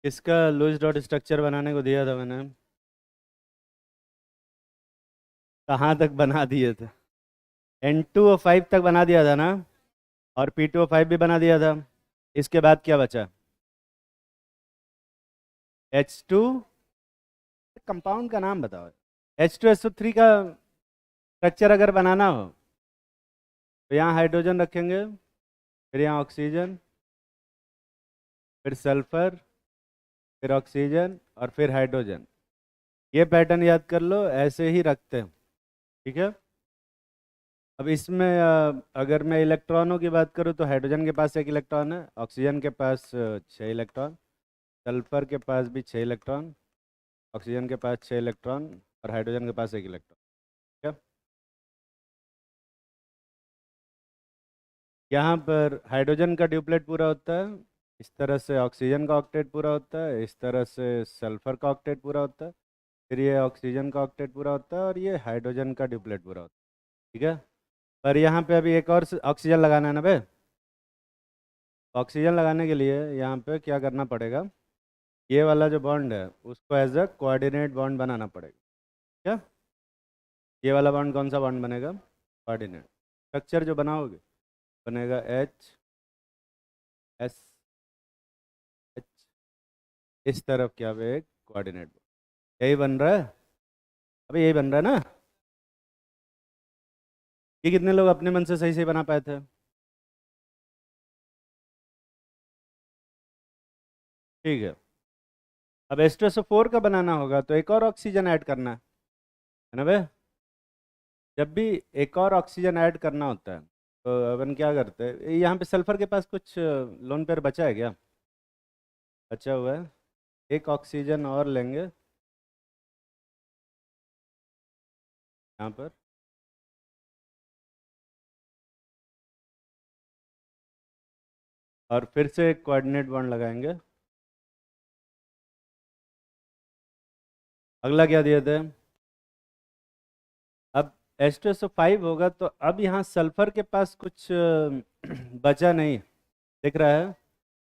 इसका Lewis dot structure बनाने को दिया था मैंने। कहाँ तक बना दिए थे? N2O5 तक बना दिया था ना, और P2O5 भी बना दिया था। इसके बाद क्या बचा? H2। कंपाउंड का नाम बताओ। H2SO3 का स्ट्रक्चर अगर बनाना हो तो यहाँ हाइड्रोजन रखेंगे, फिर यहाँ ऑक्सीजन, फिर सल्फर, फिर ऑक्सीजन और फिर हाइड्रोजन। ये पैटर्न याद कर लो, ऐसे ही रखते हैं। ठीक है। अब इसमें अगर मैं इलेक्ट्रॉनों की बात करूँ तो हाइड्रोजन के पास एक इलेक्ट्रॉन है, ऑक्सीजन के पास 6 इलेक्ट्रॉन, सल्फर के पास भी 6 इलेक्ट्रॉन, ऑक्सीजन के पास 6 इलेक्ट्रॉन और हाइड्रोजन के पास एक इलेक्ट्रॉन। ठीक है। यहाँ पर हाइड्रोजन का ड्यूप्लेट पूरा होता है, इस तरह से ऑक्सीजन का ऑक्टेट पूरा होता है, इस तरह से सल्फर का ऑक्टेट पूरा होता है, फिर ये ऑक्सीजन का ऑक्टेट पूरा होता है और ये हाइड्रोजन का ड्यूप्लेट पूरा होता है। ठीक है। पर यहाँ पे अभी एक और ऑक्सीजन लगाना है ना भाई। ऑक्सीजन लगाने के लिए यहाँ पे क्या करना पड़ेगा, ये वाला जो बॉन्ड है उसको एज अ कोऑर्डिनेट बॉन्ड बनाना पड़ेगा। क्या? ये वाला बॉन्ड कौन सा बॉन्ड बनेगा? कोऑर्डिनेट। स्ट्रक्चर जो बनाओगे बनेगा HSH। इस तरफ क्या है, एक कोऑर्डिनेट बॉन्ड। यही बन रहा है, अभी यही बन रहा है ना। ये कितने लोग अपने मन से सही सही बना पाए थे? ठीक है। अब H2SO4 का बनाना होगा तो एक और ऑक्सीजन ऐड करना है ना भाई। जब भी एक और ऑक्सीजन ऐड करना होता है तो अपन क्या करते हैं, यहाँ पे सल्फर के पास कुछ लोन पेयर बचा है क्या? बचा हुआ है। एक ऑक्सीजन और लेंगे यहाँ पर, और फिर से एक कोऑर्डिनेट बॉन्ड लगाएंगे। अगला क्या दिए थे? अब H2SO5 होगा तो अब यहाँ सल्फर के पास कुछ बचा नहीं दिख रहा है।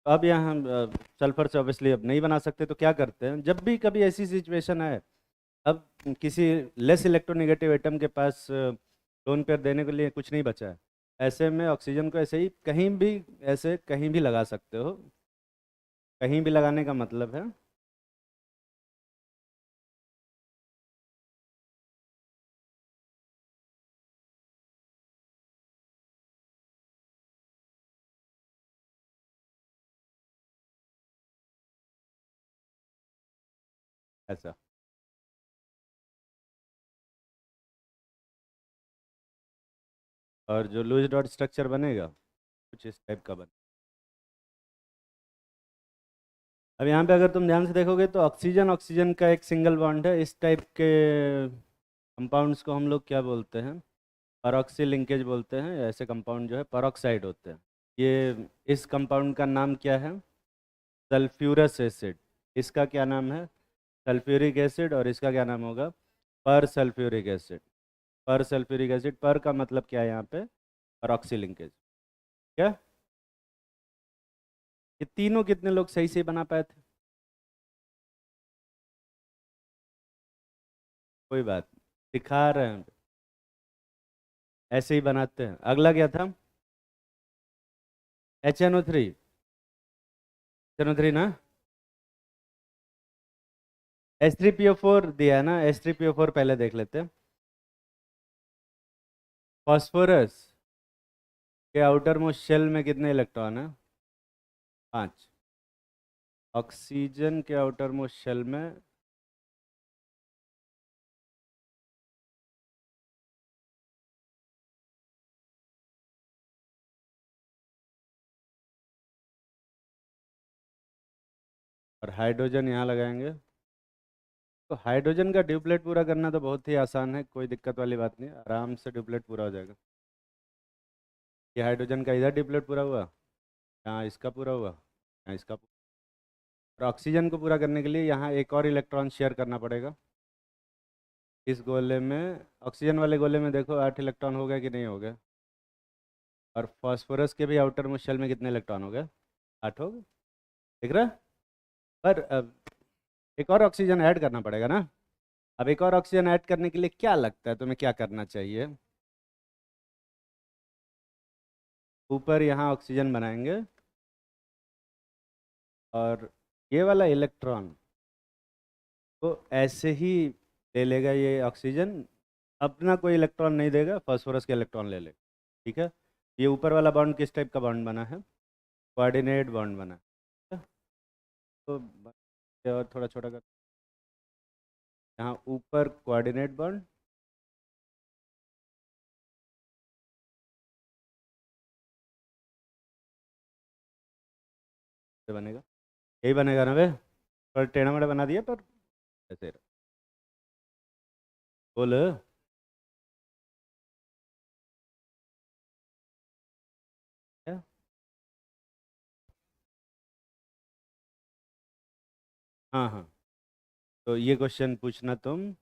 तो अब यहाँ हम सल्फर से ऑब्वियसली अब नहीं बना सकते, तो क्या करते हैं, जब भी कभी ऐसी सिचुएशन है, अब किसी लेस इलेक्ट्रोनेगेटिव एटम के पास लोन पेयर देने के लिए कुछ नहीं बचा है, ऐसे में ऑक्सीजन को ऐसे ही कहीं भी, ऐसे कहीं भी लगा सकते हो। कहीं भी लगाने का मतलब है ऐसा। और जो लुईस डॉट स्ट्रक्चर बनेगा कुछ इस टाइप का बने। अब यहाँ पे अगर तुम ध्यान से देखोगे तो ऑक्सीजन ऑक्सीजन का एक सिंगल बॉन्ड है। इस टाइप के कंपाउंड्स को हम लोग क्या बोलते हैं? परऑक्सी लिंकेज बोलते हैं। ऐसे कंपाउंड जो है परऑक्साइड होते हैं। ये इस कंपाउंड का नाम क्या है? Sulphurous acid. इसका क्या नाम है? Sulphuric acid. और इसका क्या नाम होगा? पर सल्फ्यूरिक एसिड। पर सल्फ्यूरिक एसिड, पर का मतलब क्या है यहाँ पे? परऑक्सी लिंकेज। क्या? ये तीनों कितने लोग सही से बना पाए थे? कोई बात नहीं, दिखा रहे हैं, ऐसे ही बनाते हैं। अगला क्या था? HNO3। HNO3 ना। H3PO4 दिया है ना, H3PO4 पहले देख लेते हैं। फॉस्फोरस के आउटर मोस्ट शेल में कितने इलेक्ट्रॉन है? 5। ऑक्सीजन के आउटर मोस्ट शेल में, और हाइड्रोजन यहाँ लगाएंगे। तो हाइड्रोजन का ड्यूप्लेट पूरा करना तो बहुत ही आसान है, कोई दिक्कत वाली बात नहीं, आराम से ड्यूप्लेट पूरा हो जाएगा। ये हाइड्रोजन का इधर ड्यूप्लेट पूरा हुआ, यहाँ इसका पूरा हुआ, यहाँ इसका पूरा। और ऑक्सीजन को पूरा करने के लिए यहाँ एक और इलेक्ट्रॉन शेयर करना पड़ेगा। इस गोले में, ऑक्सीजन वाले गोले में देखो 8 इलेक्ट्रॉन हो गए कि नहीं हो गए। और फास्फोरस के भी आउटर मोस्ट शेल में कितने इलेक्ट्रॉन हो गए? 8 हो गए। दिख रहा है? पर एक और ऑक्सीजन ऐड करना पड़ेगा ना। अब एक और ऑक्सीजन ऐड करने के लिए क्या लगता है तुम्हें, क्या करना चाहिए? ऊपर यहाँ ऑक्सीजन बनाएंगे और ये वाला इलेक्ट्रॉन तो ऐसे ही ले लेगा ये ऑक्सीजन, अपना कोई इलेक्ट्रॉन नहीं देगा, फास्फोरस के इलेक्ट्रॉन ले लेगा। ठीक है। ये ऊपर वाला बॉन्ड किस टाइप का बॉन्ड बना है? कोऑर्डिनेट बॉन्ड बना है। तो और थोड़ा छोटा कर, यहाँ ऊपर कोऑर्डिनेट बॉन्ड, से बनेगा, यही बनेगा ना बे? पर टेढ़ा मेढ़ा बना दिया पर ऐसे रहा। बोल। क्या? हाँ हाँ, तो ये क्वेश्चन पूछना तुम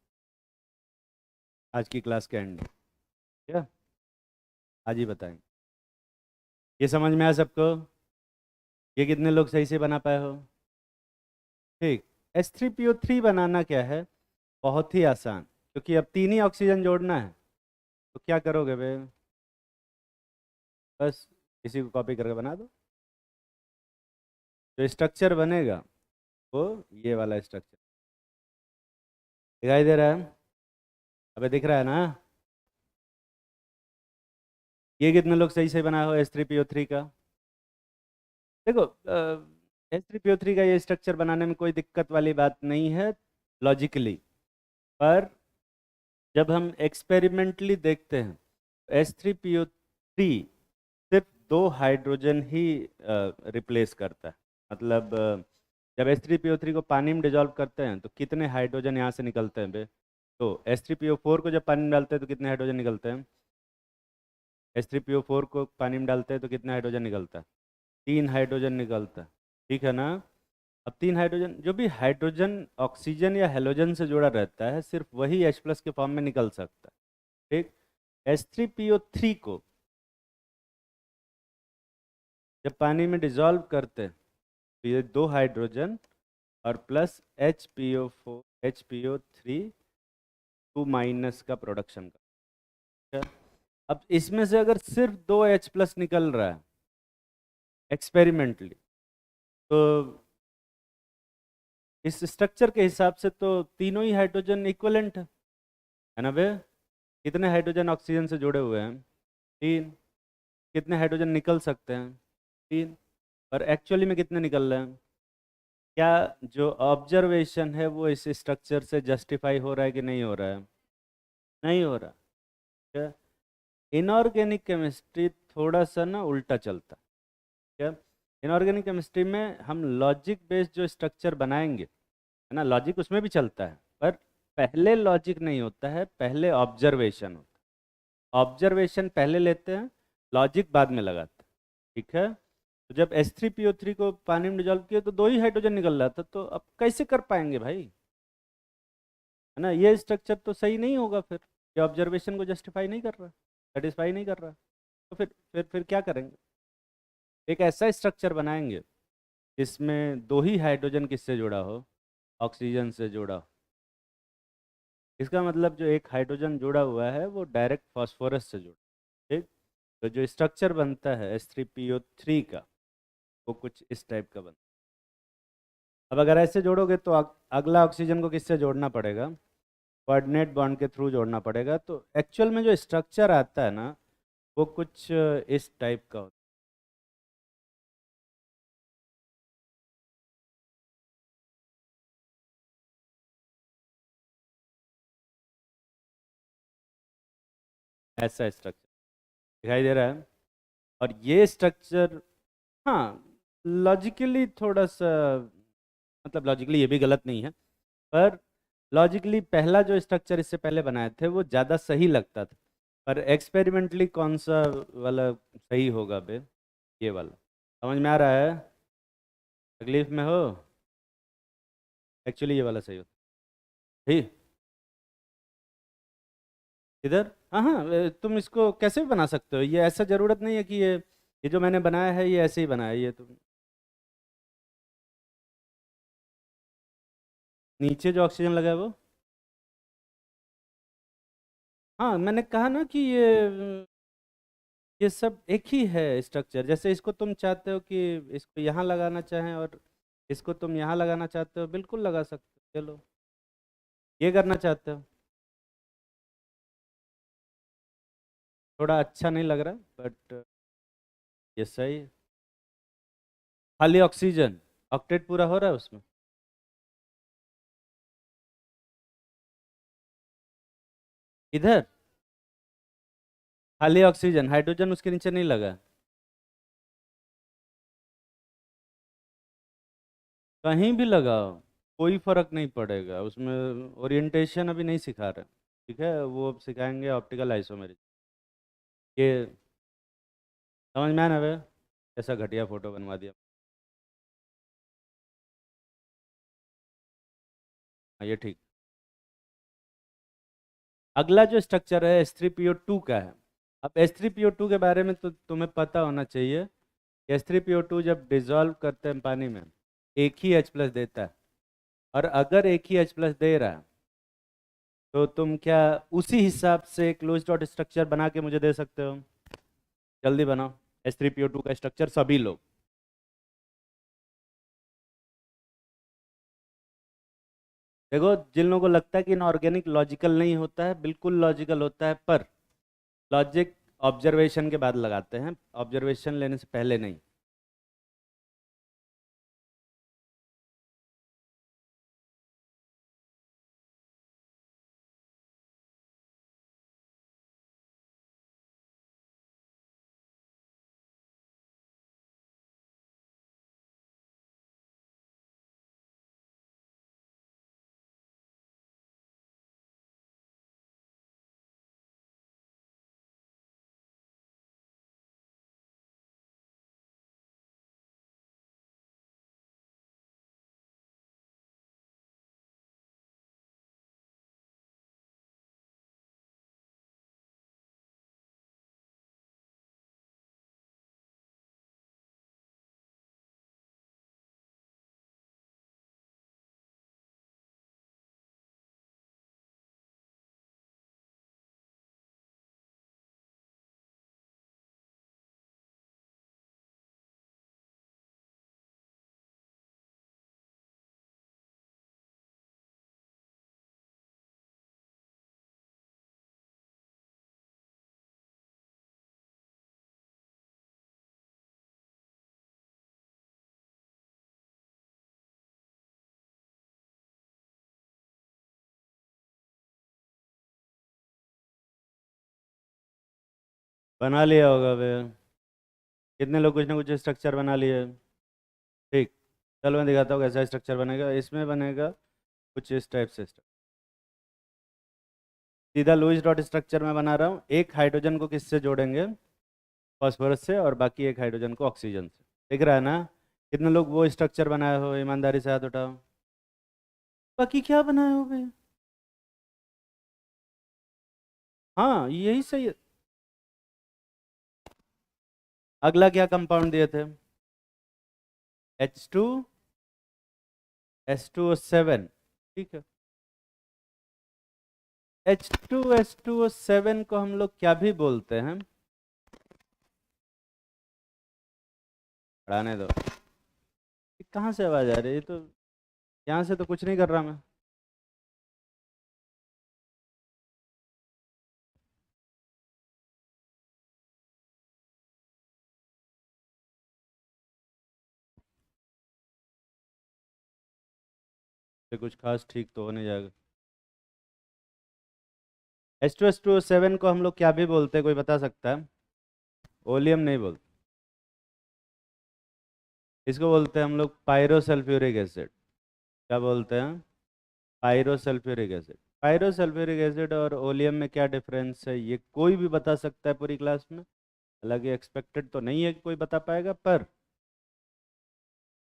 आज की क्लास के एंड में, क्या आज ही बताएंगे। ये समझ में आया सबको? ये कितने लोग सही से बना पाए हो? ठीक। H3PO3 बनाना क्या है, बहुत ही आसान, क्योंकि अब तीन ही ऑक्सीजन जोड़ना है। तो क्या करोगे बे? बस इसी को कॉपी करके बना दो। जो स्ट्रक्चर बनेगा वो ये वाला स्ट्रक्चर दिखाई दे रहा है। अबे दिख रहा है ना? ये कितने लोग सही से बनाए हो H3PO3 का? देखो, H3PO3 का ये स्ट्रक्चर बनाने में कोई दिक्कत वाली बात नहीं है लॉजिकली, पर जब हम एक्सपेरिमेंटली देखते हैं H3PO3 सिर्फ दो हाइड्रोजन ही रिप्लेस करता है। मतलब जब H3PO3 को पानी में डिजॉल्व करते हैं तो कितने हाइड्रोजन यहाँ से निकलते हैं बे? तो H3PO4 को जब पानी में डालते हैं तो कितने हाइड्रोजन निकलते हैं? H3PO4 को पानी में डालते हैं तो कितने हाइड्रोजन निकलता है? तीन हाइड्रोजन निकलता है। ठीक है ना? अब तीन हाइड्रोजन, जो भी हाइड्रोजन ऑक्सीजन या हेलोजन से जुड़ा रहता है सिर्फ वही H+ के फॉर्म में निकल सकता है। ठीक। H3PO3 को जब पानी में डिजॉल्व करते हैं तो ये दो हाइड्रोजन और प्लस HPO3 2- का प्रोडक्शन का। अब इसमें से अगर सिर्फ दो H+ निकल रहा है एक्सपेरिमेंटली, तो इस स्ट्रक्चर के हिसाब से तो तीनों ही हाइड्रोजन इक्वलेंट है ना बे? कितने हाइड्रोजन ऑक्सीजन से जुड़े हुए हैं? तीन। कितने हाइड्रोजन निकल सकते हैं? तीन। और एक्चुअली में कितने निकल रहे हैं? क्या जो ऑब्जर्वेशन है वो इस स्ट्रक्चर से जस्टिफाई हो रहा है कि नहीं हो रहा है? नहीं हो रहा। क्या? इनऑर्गेनिक केमिस्ट्री थोड़ा सा ना उल्टा चलता है। क्या? इनऑर्गेनिक केमिस्ट्री में हम लॉजिक बेस्ड जो स्ट्रक्चर बनाएंगे, है ना, लॉजिक उसमें भी चलता है, पर पहले लॉजिक नहीं होता है, पहले ऑब्जर्वेशन होता है। ऑब्जर्वेशन पहले लेते हैं, लॉजिक बाद में लगाते हैं। ठीक है। तो जब H3PO3 को पानी में डिजॉल्व किया तो दो ही हाइड्रोजन निकल रहा था, तो अब कैसे कर पाएंगे भाई? है ना, ये स्ट्रक्चर तो सही नहीं होगा फिर। ये ऑब्जर्वेशन को जस्टिफाई नहीं कर रहा, सेटिस्फाई नहीं कर रहा। तो फिर क्या करेंगे? एक ऐसा स्ट्रक्चर बनाएंगे जिसमें दो ही हाइड्रोजन किससे जुड़ा हो? ऑक्सीजन से जुड़ा हो। इसका मतलब जो एक हाइड्रोजन जुड़ा हुआ है वो डायरेक्ट फास्फोरस से जुड़ा। ठीक। तो जो स्ट्रक्चर बनता है H3PO3 का वो कुछ इस टाइप का बनता है। अब अगर ऐसे जोड़ोगे तो अगला ऑक्सीजन को किससे जोड़ना पड़ेगा? कोऑर्डिनेट बॉन्ड के थ्रू जोड़ना पड़ेगा। तो एक्चुअल में जो स्ट्रक्चर आता है ना वो कुछ इस टाइप का होता है। ऐसा स्ट्रक्चर दिखाई दे रहा है। और ये स्ट्रक्चर, हाँ, लॉजिकली थोड़ा सा, मतलब लॉजिकली ये भी गलत नहीं है, पर लॉजिकली पहला जो स्ट्रक्चर इससे पहले बनाए थे वो ज़्यादा सही लगता था। पर एक्सपेरिमेंटली कौन सा वाला सही होगा बे? ये वाला। समझ में आ रहा है? तकलीफ में हो? एक्चुअली ये वाला सही होता है। ठीक। इधर, हाँ हाँ, तुम इसको कैसे भी बना सकते हो। ये ऐसा ज़रूरत नहीं है कि ये जो मैंने बनाया है ये ऐसे ही बनाया है। ये तुम नीचे जो ऑक्सीजन लगा है वो, हाँ मैंने कहा ना कि ये सब एक ही है स्ट्रक्चर। जैसे इसको तुम चाहते हो कि इसको यहाँ लगाना चाहें और इसको तुम यहाँ लगाना चाहते हो, बिल्कुल लगा सकते हो। चलो, ये करना चाहते हो, थोड़ा अच्छा नहीं लग रहा बट ये सही है। खाली ऑक्सीजन, ऑक्टेट पूरा हो रहा है उसमें। इधर खाली ऑक्सीजन, हाइड्रोजन उसके नीचे नहीं लगा। कहीं भी लगाओ कोई फर्क नहीं पड़ेगा उसमें। ओरिएंटेशन अभी नहीं सिखा रहे, ठीक है, वो अब सिखाएंगे ऑप्टिकल आइसोमेरिक। ये समझ में आया ना वे? ऐसा घटिया फोटो बनवा दिया। हाँ ये ठीक। अगला जो स्ट्रक्चर है H3PO2 का है। अब H3PO2 के बारे में तो तुम्हें पता होना चाहिए कि H3PO2 जब डिजॉल्व करते हैं पानी में, एक ही H+ देता है। और अगर एक ही H+ दे रहा है तो तुम क्या उसी हिसाब से क्लोज डॉट स्ट्रक्चर बना के मुझे दे सकते हो? जल्दी बनाओ H3PO2 का स्ट्रक्चर सभी लोग। देखो, जिन लोगों को लगता है कि इनऑर्गेनिक लॉजिकल नहीं होता है, बिल्कुल लॉजिकल होता है, पर लॉजिक ऑब्जर्वेशन के बाद लगाते हैं, ऑब्जर्वेशन लेने से पहले नहीं। बना लिया होगा वे, कितने लोग कुछ ना कुछ स्ट्रक्चर बना लिए। ठीक, चलो मैं दिखाता हूँ कैसा स्ट्रक्चर बनेगा। इसमें बनेगा कुछ इस टाइप से। सीधा लुईस डॉट स्ट्रक्चर में बना रहा हूँ। एक हाइड्रोजन को किससे जोड़ेंगे? फॉस्फोरस से, और बाकी एक हाइड्रोजन को ऑक्सीजन से। दिख रहा है ना? कितने लोग वो स्ट्रक्चर बनाए हो, ईमानदारी से हाथ उठाओ। बाकी क्या बनाए हो बे? हाँ यही सही है। अगला क्या कंपाउंड दिए थे? H2H2O7, ठीक है। H2H2O7 को हम लोग क्या भी बोलते हैं? पढ़ाने दो। ये कहाँ से आवाज आ रही है? ये तो यहाँ से तो कुछ नहीं कर रहा मैं। ये कुछ खास ठीक तो हो नहीं जाएगा। H2H2O7 को हम लोग क्या भी बोलते हैं, कोई बता सकता है? ओलियम नहीं बोलते, इसको बोलते हैं हम लोग पायरोसल्फ्यूरिक एसिड। क्या बोलते हैं? Pyrosulphuric acid. पायरोसल्फ्यूरिक एसिड और ओलियम में क्या डिफरेंस है, ये कोई भी बता सकता है पूरी क्लास में? हालांकि एक्सपेक्टेड तो नहीं है कि कोई बता पाएगा, पर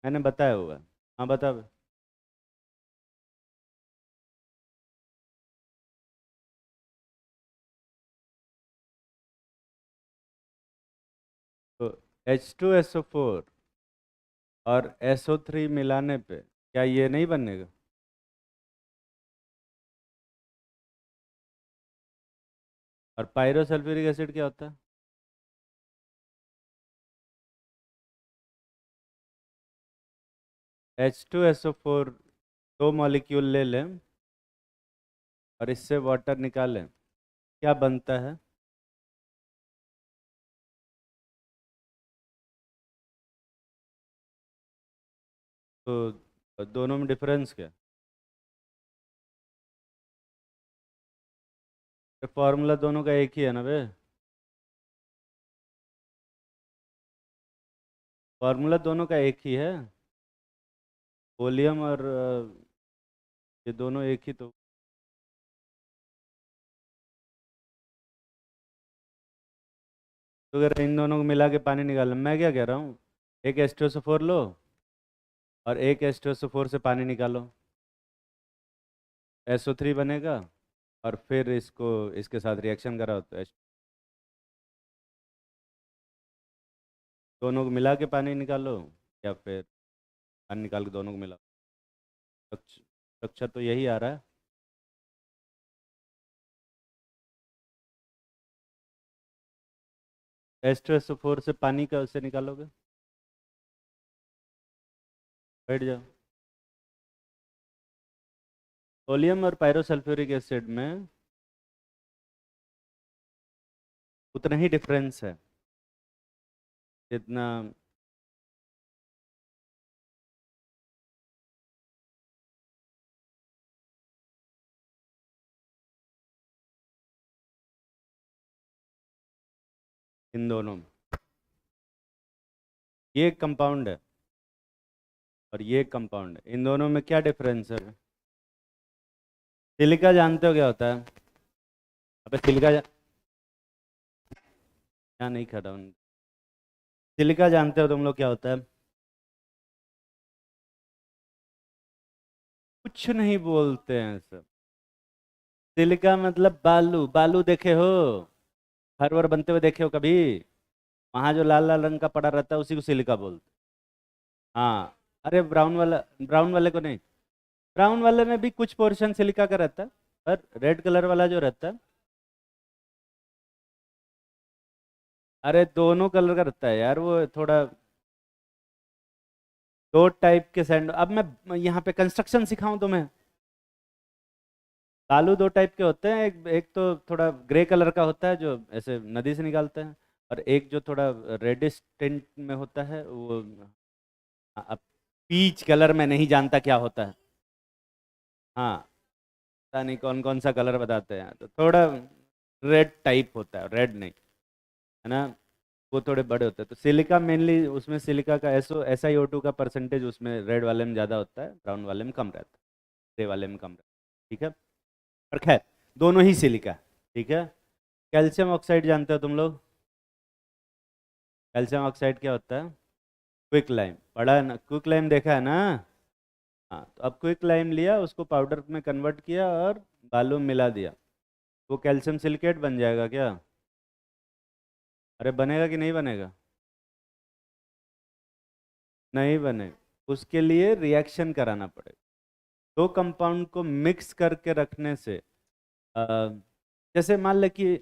मैंने बताया हुआ है। हाँ बता। तो H2SO4 और SO3 मिलाने पे क्या ये नहीं बनेगा? और पायरोसल्फ्यूरिक एसिड क्या होता है? H2SO4 दो मॉलिक्यूल ले लें और इससे वाटर निकालें, क्या बनता है? तो दोनों में डिफरेंस क्या? फॉर्मूला दोनों का एक ही है ना बे? फॉर्मूला दोनों का एक ही है। वोलियम और ये दोनों एक ही तो। तो अगर इन दोनों को मिला के पानी निकालना, मैं क्या कह रहा हूँ, एक H2SO4 लो और एक H2SO4 से पानी निकालो, SO3 बनेगा। और फिर इसको इसके साथ रिएक्शन कराओ तो दोनों को मिला के पानी निकालो, या फिर पानी निकाल के दोनों को मिलाओ। स्ट्रक्चर तो यही आ रहा है। H2SO4 से पानी का उससे निकालोगे, बैठ जाओ। सोडियम और पायरोसल्फ्यूरिक एसिड में उतना ही डिफरेंस है जितना। इन दोनों में ये एक कंपाउंड है और ये एक कंपाउंड है, इन दोनों में क्या डिफरेंस है? सिलिका जानते हो क्या होता है? अबे यहाँ नहीं खड़ा हूँ। सिलिका जानते हो तुम लोग क्या होता है? कुछ नहीं बोलते हैं सब। सिलिका मतलब बालू। बालू देखे हो? हर बार बनते हुए देखे हो कभी? वहां जो लाल लाल रंग का पड़ा रहता है उसी को सिलिका बोलते हैं। हाँ। अरे ब्राउन वाला, ब्राउन वाले को नहीं। ब्राउन वाले में भी कुछ पोर्शन सिलिका का रहता है, पर रेड कलर वाला जो रहता है, अरे दोनों कलर का रहता है यार वो थोड़ा। दो टाइप के सैंड, अब मैं यहाँ पे कंस्ट्रक्शन सिखाऊं तुम्हें। बालू दो टाइप के होते हैं, एक एक तो थोड़ा ग्रे कलर का होता है जो ऐसे नदी से निकालते हैं, और एक जो थोड़ा रेडिश टिंट में होता है वो। अब पीच कलर में नहीं जानता क्या होता है। हाँ। पता नहीं कौन कौन सा कलर बताते हैं, तो थोड़ा रेड टाइप होता है, रेड नहीं, है ना। वो थोड़े बड़े होते हैं, तो सिलिका मेनली उसमें सिलिका का SiO2 का परसेंटेज उसमें रेड वाले में ज़्यादा होता है, ब्राउन वाले में कम रहता है, ग्रे वाले में कम रहता है। ठीक है। पर खैर, दोनों ही सिलिका। ठीक है। कैल्शियम ऑक्साइड जानते हो तुम लोग? कैल्शियम ऑक्साइड क्या होता है? क्विक लाइम पढ़ा है ना, क्विक लाइम देखा है ना। हाँ, तो अब क्विक लाइम लिया, उसको पाउडर में कन्वर्ट किया और बालू में मिला दिया, वो कैल्शियम सिलिकेट बन जाएगा क्या? अरे बनेगा कि नहीं बनेगा? नहीं बनेगा। उसके लिए रिएक्शन कराना पड़ेगा। दो कंपाउंड को मिक्स करके रखने से अ, जैसे मान ले कि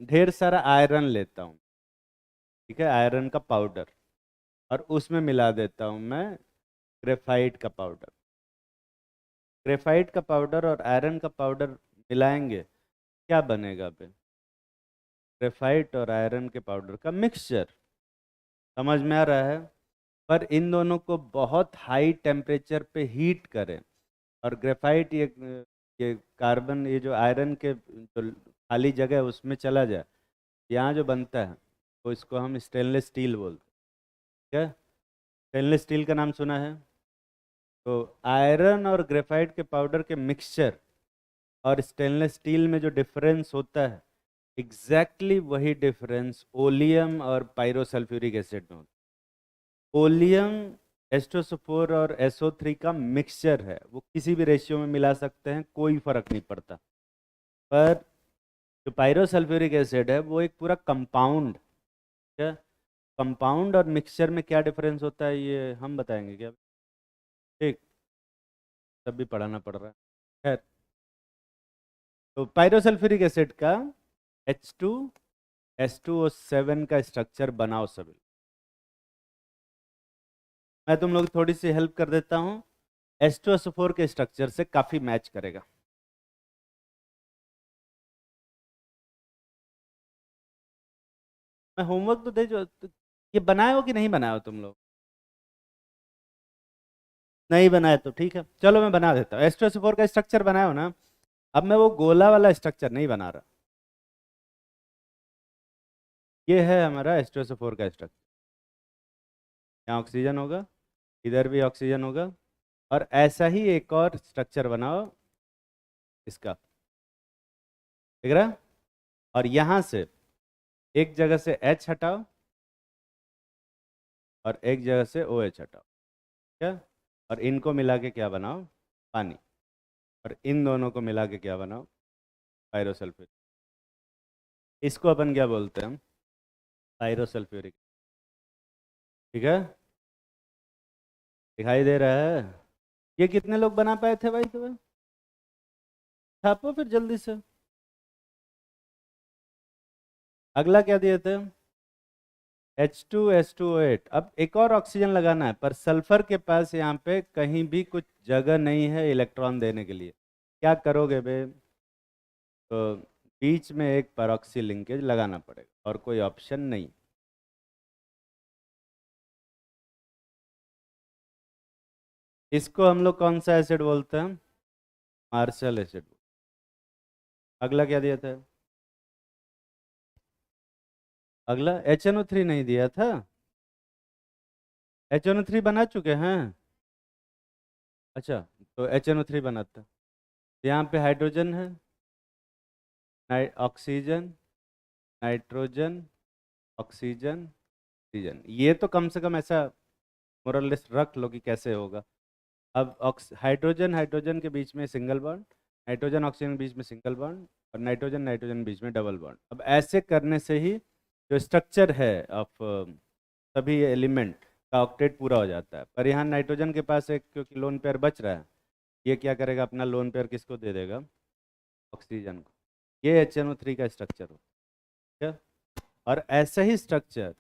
ढेर सारा आयरन लेता हूँ, ठीक है, आयरन का पाउडर, और उसमें मिला देता हूँ मैं ग्रेफाइट का पाउडर। ग्रेफाइट का पाउडर और आयरन का पाउडर मिलाएंगे, क्या बनेगा बे? ग्रेफाइट और आयरन के पाउडर का मिक्सचर। समझ में आ रहा है? पर इन दोनों को बहुत हाई टेम्परेचर पे हीट करें, और ग्रेफाइट ये कार्बन, ये जो आयरन के जो खाली जगह है उसमें चला जाए, यहाँ जो बनता है तो इसको हम स्टेनलेस स्टील बोलते हैं। क्या? स्टेनलेस स्टील का नाम सुना है? तो आयरन और ग्रेफाइट के पाउडर के मिक्सचर और स्टेनलेस स्टील में जो डिफरेंस होता है, एग्जैक्टली वही डिफरेंस ओलियम और पायरोसल्फ्यूरिक एसिड में होता है। ओलियम H2SO4 और SO3 का मिक्सचर है, वो किसी भी रेशियो में मिला सकते हैं, कोई फर्क नहीं पड़ता। पर जो पायरोसल्फ्यूरिक एसिड है वो एक पूरा कंपाउंड है। कंपाउंड और मिक्सचर में क्या डिफरेंस होता है ये हम बताएंगे क्या? ठीक। तब भी पढ़ाना पड़ रहा है। खैर, तो पायरोसल्फ्यूरिक एसिड का H2SO7 का स्ट्रक्चर बनाओ सभी। मैं तुम लोग थोड़ी सी हेल्प कर देता हूँ। H2SO4 के स्ट्रक्चर से काफी मैच करेगा। मैं होमवर्क तो दे जो, ये बनाए हो कि नहीं बनाए हो तुम लोग? नहीं बनाए तो ठीक है, चलो मैं बना देता हूँ। H2SO4 का स्ट्रक्चर बनाए हो ना? अब मैं वो गोला वाला स्ट्रक्चर नहीं बना रहा। ये है हमारा H2SO4 का स्ट्रक्चर। यहाँ ऑक्सीजन होगा, इधर भी ऑक्सीजन होगा, और ऐसा ही एक और स्ट्रक्चर बनाओ इसका, ठीक है? और यहाँ से एक जगह से H हटाओ और एक जगह से OH हटाओ, क्या? और इनको मिला के क्या बनाओ? पानी। और इन दोनों को मिला के क्या बनाओ? पायरोसल्फ्यूरिक। इसको अपन क्या बोलते हैं हम? पायरोसल्फ्यूरिक। ठीक है, दिखाई दे रहा है? ये कितने लोग बना पाए थे भाई तुम्हें? छापो फिर जल्दी से। अगला क्या दिए थे? H2S2O8। अब एक और ऑक्सीजन लगाना है, पर सल्फर के पास यहाँ पे कहीं भी कुछ जगह नहीं है इलेक्ट्रॉन देने के लिए। क्या करोगे बे? तो बीच में एक परऑक्सी लिंकेज लगाना पड़ेगा, और कोई ऑप्शन नहीं। इसको हम लोग कौन सा एसिड बोलते हैं? Marshall acid. अगला क्या दिया था? अगला HNO3 नहीं दिया था? HNO3 बना चुके हैं? अच्छा, तो HNO3 बनाते हैं। यहाँ पे हाइड्रोजन है, ऑक्सीजन, नाइट्रोजन, ऑक्सीजन, ऑक्सीजन। ये तो कम से कम ऐसा मोरलेस रख लो कि कैसे होगा। अब हाइड्रोजन हाइड्रोजन के बीच में सिंगल बॉन्ड, नाइट्रोजन ऑक्सीजन के बीच में सिंगल बॉन्ड, और नाइट्रोजन नाइट्रोजन के बीच में डबल बॉन्ड। अब ऐसे करने से ही जो स्ट्रक्चर है ऑफ सभी एलिमेंट का ऑक्टेट पूरा हो जाता है। पर यहाँ नाइट्रोजन के पास एक क्योंकि लोन पेयर बच रहा है, ये क्या करेगा? अपना लोन पेयर किसको दे देगा? ऑक्सीजन को। ये HNO3 का स्ट्रक्चर हो, ठीक है? और ऐसा ही स्ट्रक्चर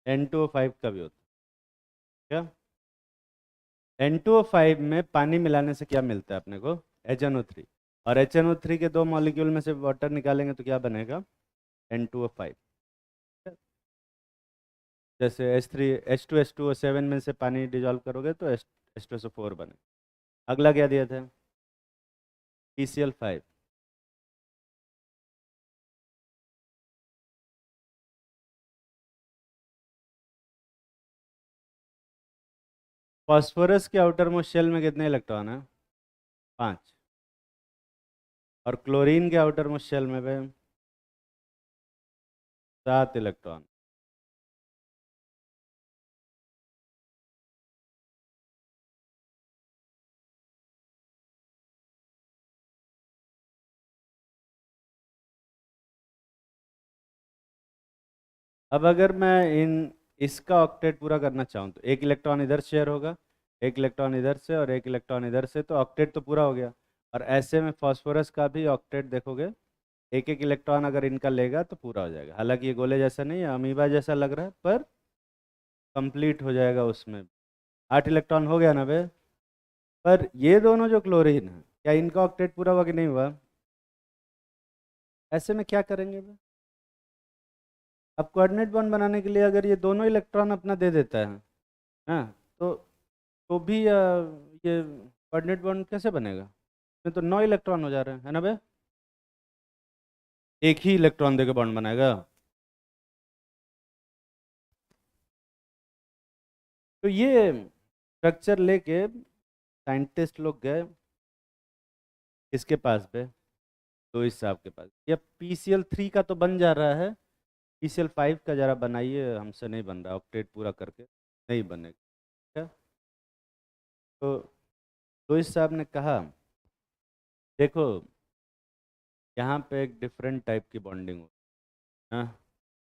N2O5 का भी होता है, क्या? N2O5 में पानी मिलाने से क्या मिलता है अपने को? HNO3। और HNO3 के दो मॉलिक्यूल में से वाटर निकालेंगे तो क्या बनेगा? N2O5। जैसे H2SO7 में से पानी डिजॉल्व करोगे तो H2SO4 बने। अगला क्या दिया था? PCl5। फॉस्फोरस के आउटर मोस्ट शेल में कितने इलेक्ट्रॉन है? 5। और क्लोरीन के आउटर मोस्ट शेल में भी 7 इलेक्ट्रॉन। अब अगर मैं इन इसका ऑक्टेट पूरा करना चाहूँ तो एक इलेक्ट्रॉन इधर शेयर होगा, एक इलेक्ट्रॉन इधर से और एक इलेक्ट्रॉन इधर से, तो ऑक्टेट तो पूरा हो गया। और ऐसे में फॉस्फोरस का भी ऑक्टेट देखोगे, एक एक इलेक्ट्रॉन अगर इनका लेगा तो पूरा हो जाएगा। हालांकि ये गोले जैसा नहीं है, अमीबा जैसा लग रहा है, पर कंप्लीट हो जाएगा उसमें। 8 इलेक्ट्रॉन हो गया ना बे? पर ये दोनों जो क्लोरीन है, क्या इनका ऑक्टेट पूरा हुआ कि नहीं हुआ? ऐसे में क्या करेंगे बे? अब कोऑर्डिनेट बॉन्ड बनाने के लिए अगर ये दोनों इलेक्ट्रॉन अपना दे देता है, हाँ, तो भी ये कोऑर्डिनेट बॉन्ड कैसे बनेगा? इसमें तो 9 इलेक्ट्रॉन हो जा रहे हैं, है ना बे? एक ही इलेक्ट्रॉन देके बॉन्ड बनाएगा। तो ये स्ट्रक्चर लेके साइंटिस्ट लोग गए इसके पास पे, तो इस साहब के पास, ये PCl3 का तो बन जा रहा है, PCl5 का जरा बनाइए, हमसे नहीं बन रहा ऑक्टेट पूरा करके, नहीं बनेगा क्या? तो इस साहब ने कहा, देखो यहाँ पे एक डिफरेंट टाइप की बॉन्डिंग हो। हाँ,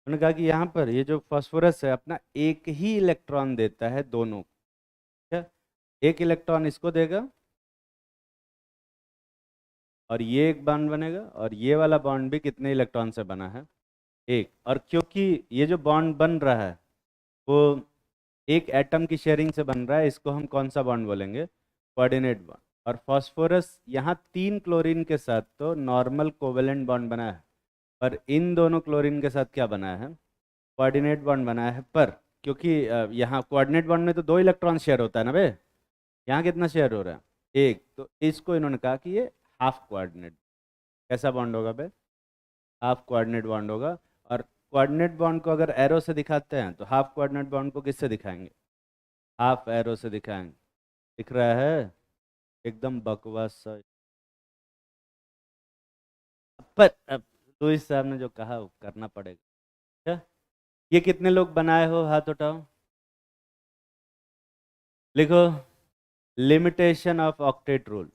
उन्होंने कहा कि यहाँ पर ये जो फास्फोरस है अपना एक ही इलेक्ट्रॉन देता है दोनों को। क्या एक इलेक्ट्रॉन इसको देगा और ये एक बॉन्ड बनेगा, और ये वाला बॉन्ड भी कितने इलेक्ट्रॉन से बना है? एक। और क्योंकि ये जो बॉन्ड बन रहा है वो एक एटम की शेयरिंग से बन रहा है, इसको हम कौन सा बॉन्ड बोलेंगे? Coordinate bond. और फास्फोरस यहाँ 3 क्लोरीन के साथ तो नॉर्मल कोवेलेंट बॉन्ड बना है, पर इन दोनों क्लोरीन के साथ क्या बना है? कोऑर्डिनेट बॉन्ड बना है। पर क्योंकि यहाँ कोऑर्डिनेट बॉन्ड में तो 2 इलेक्ट्रॉन शेयर होता है ना बे, यहाँ कितना शेयर हो रहा है? एक। तो इसको इन्होंने कहा कि ये हाफ कोऑर्डिनेट। कैसा बॉन्ड होगा बे? हाफ कोऑर्डिनेट बॉन्ड होगा। और कोऑर्डिनेट बॉन्ड को अगर एरो से दिखाते हैं तो हाफ कोऑर्डिनेट बॉन्ड को किससे दिखाएंगे? हाफ एरो से दिखाएंगे। दिख रहा है? एकदम बकवास सा। पर अब लुईस साहब ने जो कहा वो करना पड़ेगा। क्या ये कितने लोग बनाए हो? हाथ उठाओ, लिखो लिमिटेशन ऑफ ऑक्टेट रूल।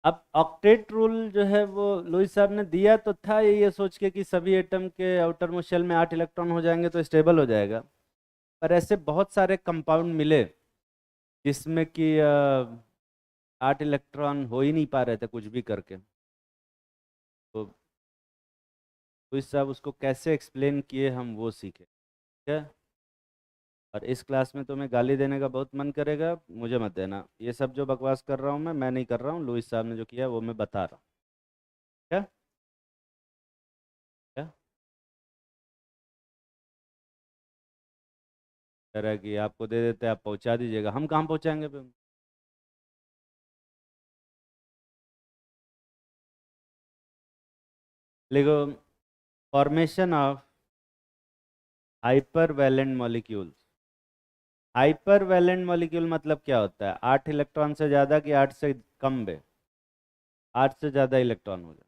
अब ऑक्टेट रूल जो है वो लुईस साहब ने दिया तो था ये सोच के कि सभी एटम के आउटर मोस्ट शेल में 8 इलेक्ट्रॉन हो जाएंगे तो स्टेबल हो जाएगा। पर ऐसे बहुत सारे कंपाउंड मिले जिसमें कि 8 इलेक्ट्रॉन हो ही नहीं पा रहे थे कुछ भी करके। तो लुईस साहब उसको कैसे एक्सप्लेन किए हम वो सीखे। ठीक है? और इस क्लास में तुम्हें गाली देने का बहुत मन करेगा, मुझे मत देना। ये सब जो बकवास कर रहा हूँ मैं नहीं कर रहा हूँ, लुईस साहब ने जो किया वो मैं बता रहा हूँ। क्या क्या तरह की आपको दे देते, आप पहुंचा दीजिएगा, हम कहाँ पहुंचाएंगे फिर? लिखो formation of hypervalent molecules. Hypervalent molecule मतलब क्या होता है? 8 इलेक्ट्रॉन से ज़्यादा कि 8 से कम बे? 8 से ज़्यादा इलेक्ट्रॉन हो जाए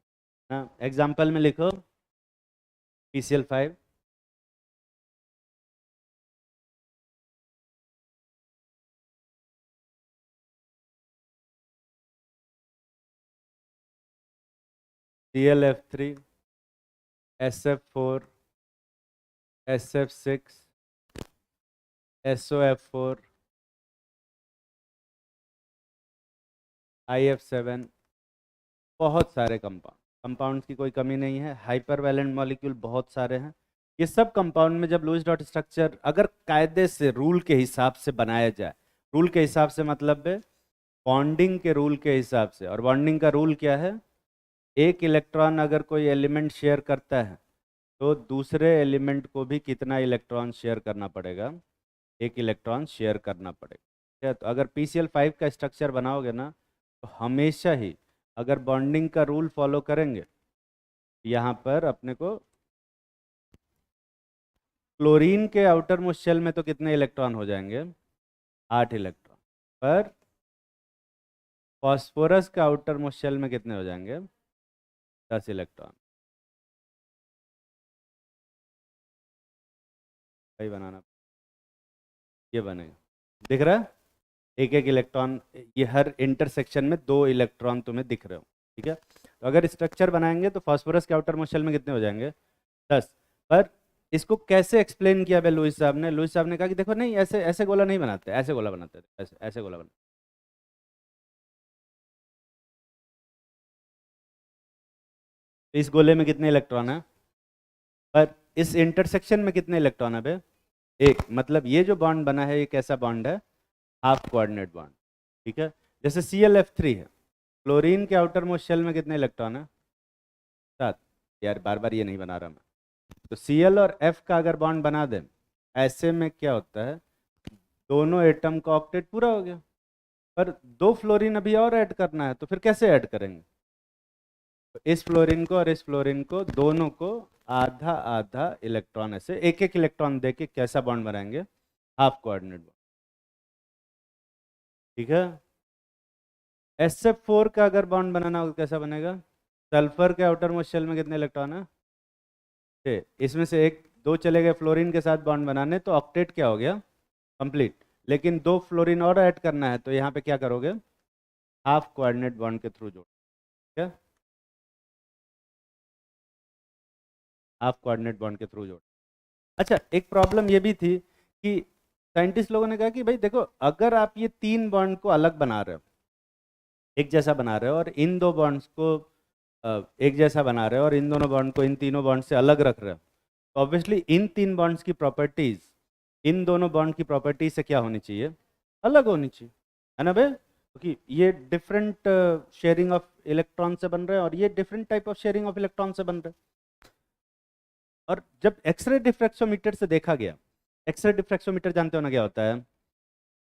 ना। एग्जाम्पल में लिखो PCl5, ClF3, SF4, SF6, SOF4, IF7। बहुत सारे कंपाउंड्स की कोई कमी नहीं है। हाइपर वैलेंट मॉलिक्यूल बहुत सारे हैं। ये सब कंपाउंड में जब लुईस डॉट स्ट्रक्चर अगर कायदे से रूल के हिसाब से बनाया जाए, रूल के हिसाब से मतलब है बॉन्डिंग के रूल के हिसाब से। और बॉन्डिंग का रूल क्या है? एक इलेक्ट्रॉन अगर कोई एलिमेंट शेयर करता है तो दूसरे एलिमेंट को भी कितना इलेक्ट्रॉन शेयर करना पड़ेगा? एक इलेक्ट्रॉन शेयर करना पड़ेगा। ठीक है? तो अगर PCl5 का स्ट्रक्चर बनाओगे ना तो हमेशा ही अगर बॉन्डिंग का रूल फॉलो करेंगे, यहाँ पर अपने को क्लोरीन के आउटर मोस्ट शेल में तो कितने इलेक्ट्रॉन हो जाएंगे? 8 इलेक्ट्रॉन। पर फास्फोरस का आउटर मोस्ट शेल में कितने हो जाएंगे? 10 इलेक्ट्रॉन। वही बनाना, ये बनेगा। दिख रहा है? एक एक इलेक्ट्रॉन, ये हर इंटरसेक्शन में 2 इलेक्ट्रॉन तुम्हें दिख रहे हो। ठीक है? तो अगर स्ट्रक्चर बनाएंगे तो फास्फोरस के आउटर मोस्ट शेल में कितने हो जाएंगे? 10। पर इसको कैसे एक्सप्लेन किया भाई लुईस साहब ने? लुईस साहब ने कहा कि देखो नहीं, ऐसे ऐसे गोला नहीं बनाते, ऐसे गोला बनाते हैं, ऐसे ऐसे गोला बनाते। तो इस गोले में कितने इलेक्ट्रॉन है? पर इस इंटरसेक्शन में कितने इलेक्ट्रॉन है बे? एक। मतलब ये जो बॉन्ड बना है ये कैसा बॉन्ड है? Half coordinate bond. ठीक है? जैसे ClF3 है, क्लोरीन के आउटर मोस्ट शेल में कितने इलेक्ट्रॉन है? 7। यार बार बार ये नहीं बना रहा मैं। तो Cl और F का अगर बॉन्ड बना दें, ऐसे में क्या होता है? दोनों एटम का ऑक्टेट पूरा हो गया। पर 2 फ्लोरीन अभी और ऐड करना है, तो फिर कैसे ऐड करेंगे? तो इस फ्लोरीन को और इस फ्लोरीन को दोनों को आधा आधा इलेक्ट्रॉन, ऐसे एक एक इलेक्ट्रॉन देके कैसा बॉन्ड बनाएंगे? Half coordinate bond. ठीक है? SF4 का अगर बॉन्ड बनाना होगा कैसा बनेगा? सल्फर के आउटर मोस्ट शेल में कितने इलेक्ट्रॉन है? 6। इसमें से एक दो चले गए फ्लोरीन के साथ बॉन्ड बनाने, तो ऑक्टेट क्या हो गया? कंप्लीट। लेकिन 2 फ्लोरीन और ऐड करना है, तो यहाँ पे क्या करोगे? हाफ कोऑर्डिनेट बॉन्ड के थ्रू जोड़। क्या हाफ कोऑर्डिनेट बॉन्ड के थ्रू जोड़। अच्छा, एक प्रॉब्लम ये भी थी कि साइंटिस्ट लोगों ने कहा कि भाई देखो, अगर आप ये तीन बॉन्ड को अलग बना रहे हो, एक जैसा बना रहे हो, और इन दो बॉन्ड्स को एक जैसा बना रहे हो, और इन दोनों बॉन्ड को इन तीनों बॉन्ड से अलग रख रहे हो, तो ऑब्वियसली इन तीन बॉन्ड्स की प्रॉपर्टीज इन दोनों बॉन्ड की प्रॉपर्टीज से क्या होनी चाहिए, अलग होनी चाहिए, है ना भाई? क्योंकि ये डिफरेंट शेयरिंग ऑफ इलेक्ट्रॉन से बन रहे हैं और ये different type of sharing of electron से बन रहे हैं। और जब एक्सरे डिफ्रैक्सोमीटर से देखा गया, एक्सरे डिफ्रैक्सोमीटर जानते हो ना क्या होता है?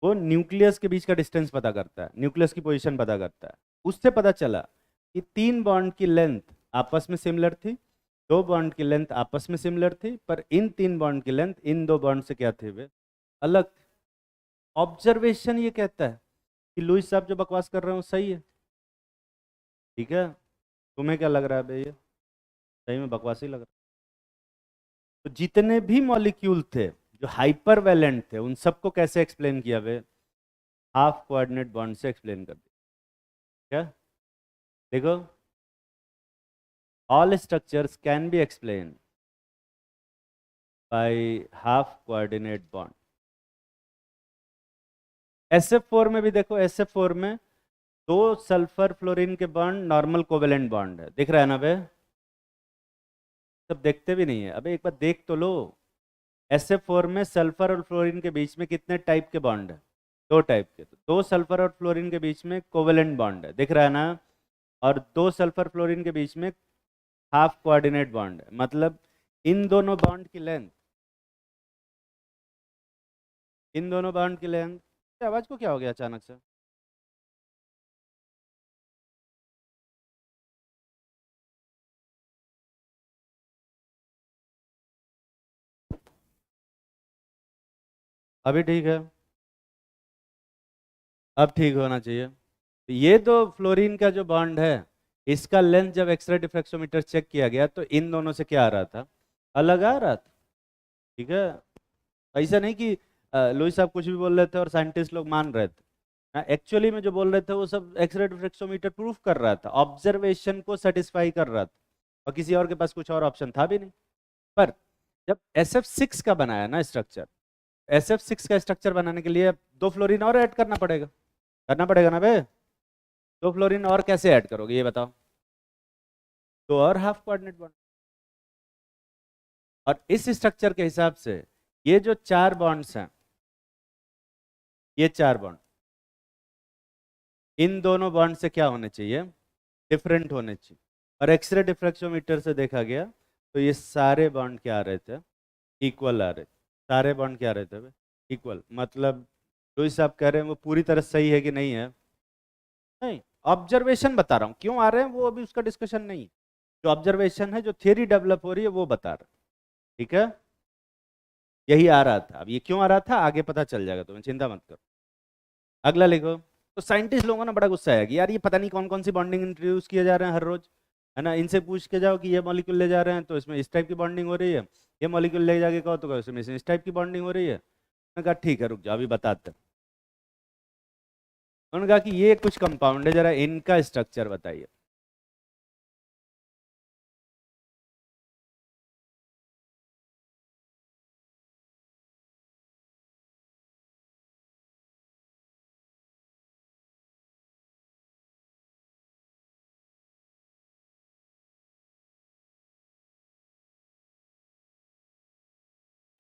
वो न्यूक्लियस के बीच का डिस्टेंस पता करता है, न्यूक्लियस की पोजीशन पता करता है। उससे पता चला कि तीन बॉन्ड की लेंथ आपस में सिमिलर थी, दो बॉन्ड की लेंथ आपस में सिमिलर थी, पर इन तीन बॉन्ड की लेंथ इन दो बॉन्ड से क्या थे, वे अलग थे। ऑब्जर्वेशन ये कहता है कि लुईस साहब जो बकवास कर रहे हो सही है, ठीक है? तुम्हें क्या लग रहा है भैया? सही में बकवास ही लग रहा है। तो जितने भी मॉलिक्यूल थे जो हाइपर वैलेंट थे, उन सबको कैसे एक्सप्लेन किया वे? हाफ कोऑर्डिनेट बॉन्ड से एक्सप्लेन कर दिया। क्या देखो, all structures can be explained by half coordinate bond। SF4 में भी देखो, SF4 में दो सल्फर फ्लोरीन के बॉन्ड नॉर्मल कोवेलेंट बॉन्ड है, दिख रहा है ना बे? सब देखते भी नहीं है, अबे एक बार देख तो लो। SF4 में सल्फर और फ्लोरीन के बीच में कितने टाइप के बॉन्ड है? दो टाइप के। तो दो सल्फर और फ्लोरीन के बीच में कोवेलेंट बॉन्ड है, दिख रहा है ना? और दो सल्फर फ्लोरीन के बीच में हाफ कोऑर्डिनेट बॉन्ड है, मतलब इन दोनों बॉन्ड की लेंथ, इन दोनों बॉन्ड की लेंथ। आवाज को क्या हो गया अचानक से? अभी ठीक है? अब ठीक होना चाहिए। तो ये तो फ्लोरीन का जो बॉन्ड है, इसका लेंथ जब एक्सरे डिफ्रैक्सोमीटर चेक किया गया तो इन दोनों से क्या आ रहा था, अलग आ रहा था, ठीक है? ऐसा नहीं कि लुईस साहब कुछ भी बोल रहे थे और साइंटिस्ट लोग मान रहे थे। एक्चुअली में जो बोल रहे थे वो सब एक्सरे डिफ्रैक्सोमीटर प्रूफ कर रहा था, ऑब्जर्वेशन को सेटिस्फाई कर रहा था, और किसी और के पास कुछ और ऑप्शन था भी नहीं। पर जब SF6 का बनाया ना स्ट्रक्चर, SF6 का स्ट्रक्चर बनाने के लिए दो फ्लोरीन और ऐड करना पड़ेगा ना बे? दो फ्लोरीन और कैसे ऐड करोगे ये बताओ? तो और हाफ कोऑर्डिनेट बॉन्ड। और इस स्ट्रक्चर के हिसाब से ये जो चार बॉन्ड्स हैं, ये चार बॉन्ड, इन दोनों बॉन्ड से क्या होने चाहिए, डिफरेंट होने चाहिए। और एक्सरे डिफ्रैक्सोमीटर से देखा गया तो ये सारे बॉन्ड क्या आ रहे थे, इक्वल आ रहे थे। सारे बॉन्ड क्या आ रहे थे, इक्वल। मतलब लुईस साहब कह रहे हैं वो पूरी तरह सही है कि नहीं है? नहीं, ऑब्जर्वेशन बता रहा हूँ क्यों आ रहे हैं, वो अभी उसका डिस्कशन नहीं है। जो ऑब्जर्वेशन है, जो थियरी डेवलप हो रही है, वो बता रहा है, ठीक है? यही आ रहा था। अब ये क्यों आ रहा था आगे पता चल जाएगा, तुम्हें चिंता मत करो। अगला लिखो। तो साइंटिस्ट लोगों ने बड़ा गुस्सा है कि यार ये पता नहीं कौन कौन सी बॉन्डिंग इंट्रोड्यूस किए जा रहे हैं हर रोज, है ना? इनसे पूछ के जाओ कि ये मॉलिक्यूल ले जा रहे हैं तो इसमें इस टाइप की बॉन्डिंग हो रही है, ये मॉलिक्यूल ले जाके कहो तो कहो इसमें इस टाइप की बॉन्डिंग हो रही है। मैंने कहा ठीक है, रुक जाओ अभी बताते हैं। उन्होंने कहा कि ये कुछ कंपाउंड है, जरा इनका स्ट्रक्चर बताइए।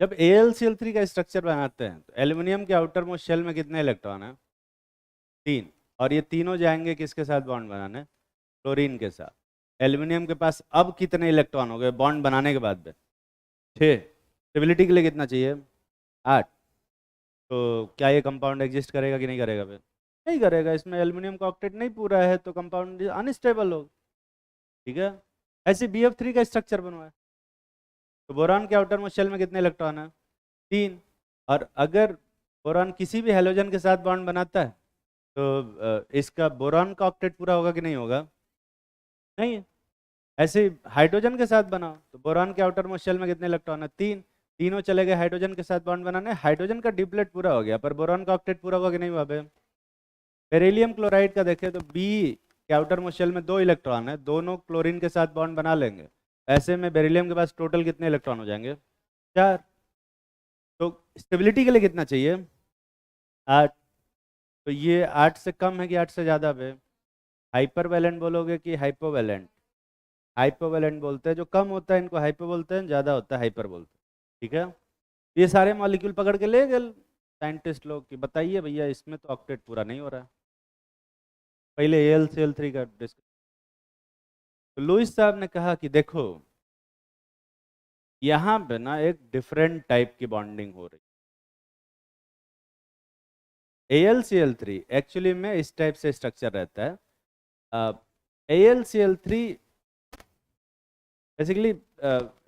जब AlCl3 का स्ट्रक्चर बनाते हैं तो एल्यूमिनियम के आउटर मोस्ट शेल में कितने इलेक्ट्रॉन है? तीन। और ये तीनों जाएंगे किसके साथ बॉन्ड बनाने? क्लोरीन के साथ। एल्यूमिनियम के पास अब कितने इलेक्ट्रॉन हो गए बॉन्ड बनाने के बाद में? 6। स्टेबिलिटी के लिए कितना चाहिए? 8। तो क्या ये कंपाउंड एग्जिस्ट करेगा कि नहीं करेगा फिर? नहीं करेगा, इसमें एल्यूमिनियम का ऑक्टेट नहीं पूरा है तो कंपाउंड अनस्टेबल होगा, ठीक है? ऐसे BF3 का स्ट्रक्चर बनवाया तो बोरान के आउटर मोस्ट शेल में कितने इलेक्ट्रॉन है? 3। और अगर बोरान किसी भी हेलोजन के साथ बॉन्ड बनाता है तो इसका बोरान का ऑक्टेट पूरा होगा कि नहीं होगा? नहीं है। ऐसे हाइड्रोजन के साथ बनाओ तो बोरान के आउटर मोस्ट शेल में कितने इलेक्ट्रॉन है? 3। तीनों चले गए हाइड्रोजन के साथ बॉन्ड बनाने, हाइड्रोजन का डिप्लेट पूरा हो गया, पर बोरान का ऑक्टेट पूरा होगा कि नहीं हुआ? बेरिलियम क्लोराइड का देखें तो कि आउटर मोस्ट शेल में 2 इलेक्ट्रॉन है, दोनों क्लोरीन के साथ बॉन्ड बना लेंगे। ऐसे में बेरिलियम के पास टोटल कितने इलेक्ट्रॉन हो जाएंगे? 4। तो स्टेबिलिटी के लिए कितना चाहिए? 8। तो ये 8 से कम है कि 8 से ज़्यादा पे? हाइपर वैलेंट बोलोगे कि हाइपोवैलेंट? हाइपोवैलेंट बोलते हैं, जो कम होता है इनको हाइपो बोलते हैं, ज़्यादा होता है हाइपर बोलते हैं। ठीक है, ये सारे मॉलिक्यूल पकड़ के ले गए साइंटिस्ट लोग कि बताइए भैया इसमें तो ऑक्टेट पूरा नहीं हो रहा है। पहले AlCl3 का डिस्कस। तो लुईस साहब ने कहा कि देखो यहाँ पे ना एक डिफरेंट टाइप की बॉन्डिंग हो रही है। AlCl3 एक्चुअली में इस टाइप से स्ट्रक्चर रहता है। AlCl3 बेसिकली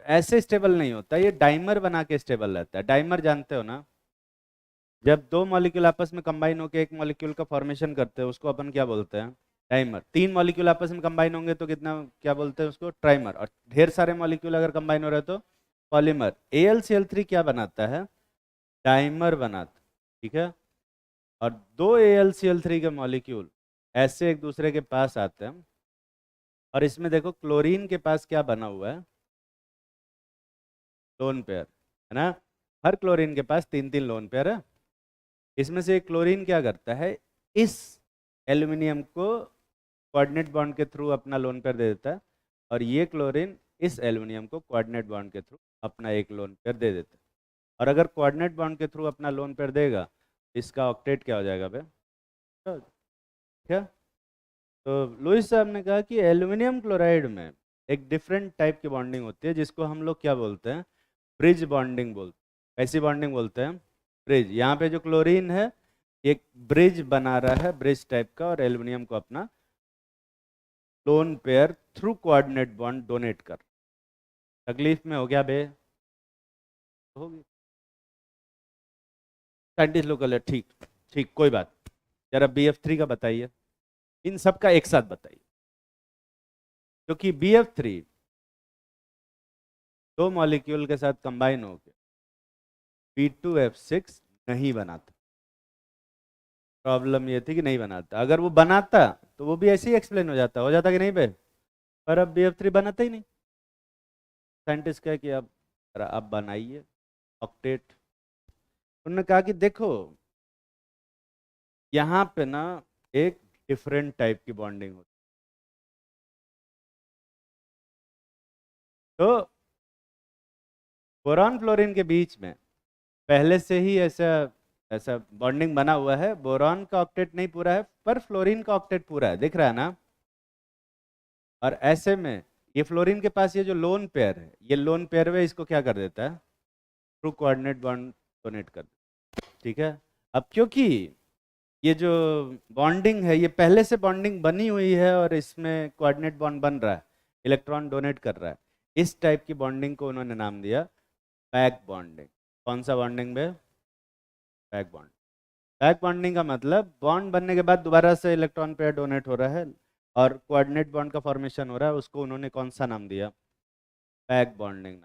ऐसे स्टेबल नहीं होता, ये डाइमर बना के स्टेबल रहता है। डाइमर जानते हो ना, जब 2 मॉलिक्यूल आपस में कंबाइन होकर एक मॉलिक्यूल का फॉर्मेशन करते हैं उसको अपन क्या बोलते हैं? डाइमर। 3 मॉलिक्यूल आपस में कंबाइन होंगे तो कितना, क्या बोलते हैं उसको? ट्राइमर। और ढेर सारे मॉलिक्यूल अगर कंबाइन हो रहे तो पॉलीमर। AlCl3 क्या बनाता है? डाइमर बनाता। ठीक है, और 2 AlCl3 के मॉलिक्यूल ऐसे एक दूसरे के पास आते हैं, और इसमें देखो क्लोरीन के पास क्या बना हुआ है? लोन पेयर, है ना। हर क्लोरीन के पास 3-3 लोन पेयर है। इसमें से एक क्लोरीन क्या करता है, इस एल्यूमिनियम को कोऑर्डिनेट बॉन्ड के थ्रू अपना लोन पेयर दे देता है, और ये क्लोरीन इस एल्यूमिनियम को कोऑर्डिनेट बॉन्ड के थ्रू अपना एक लोन पेयर दे देता है। और अगर कोऑर्डिनेट बॉन्ड के थ्रू अपना लोन पेयर देगा, इसका ऑक्टेट क्या हो जाएगा बे? क्या? तो लुईस साहब ने कहा कि एल्यूमिनियम क्लोराइड में एक डिफरेंट टाइप की बॉन्डिंग होती है, जिसको हम लोग क्या बोलते हैं? ब्रिज बॉन्डिंग बोलते हैं। ऐसी बॉन्डिंग बोलते हैं ब्रिज। यहाँ पे जो क्लोरीन है एक ब्रिज बना रहा है, ब्रिज टाइप का, और एल्यूमिनियम को अपना lone pair through coordinate bond donate कर। तकलीफ में हो गया बे? होगी। साइंटिस्ट लोग बोले ठीक ठीक कोई बात, जरा BF3 का बताइए। इन सब का एक साथ बताइए, क्योंकि BF3 2 मॉलिक्यूल के साथ कंबाइन होकर B2F6 नहीं बनाता। प्रॉब्लम ये थी कि नहीं बनाता। अगर वो बनाता तो वो भी ऐसे ही एक्सप्लेन हो जाता कि नहीं बे? पर अब BF3 बनाता ही नहीं। साइंटिस्ट कहे कि अब बनाइए ऑक्टेट। उन्होंने कहा कि देखो यहाँ पे ना एक डिफरेंट टाइप की बॉन्डिंग होती है। तो बोरॉन फ्लोरीन के बीच में पहले से ही ऐसा ऐसा बॉन्डिंग बना हुआ है। बोरॉन का ऑक्टेट नहीं पूरा है, पर फ्लोरीन का ऑक्टेट पूरा है, दिख रहा है ना। और ऐसे में ये फ्लोरीन के पास ये जो लोन पेयर है, ये लोन पेयर में इसको क्या कर देता है? ट्रू कोऑर्डिनेट बॉन्ड डोनेट कर देता है। ठीक है, अब क्योंकि ये जो बॉन्डिंग है ये पहले से बॉन्डिंग बनी हुई है और इसमें कोऑर्डिनेट बॉन्ड बन रहा है, इलेक्ट्रॉन डोनेट कर रहा है, इस टाइप की बॉन्डिंग को उन्होंने नाम दिया बैक बॉन्डिंग। कौन सा बॉन्डिंग में? Back bond. बैक बॉन्डिंग का मतलब बॉन्ड बनने के बाद दोबारा से इलेक्ट्रॉन पेयर डोनेट हो रहा है और कोऑर्डिनेट बॉन्ड का फॉर्मेशन हो रहा है, उसको उन्होंने कौन सा नाम दिया? Back bonding.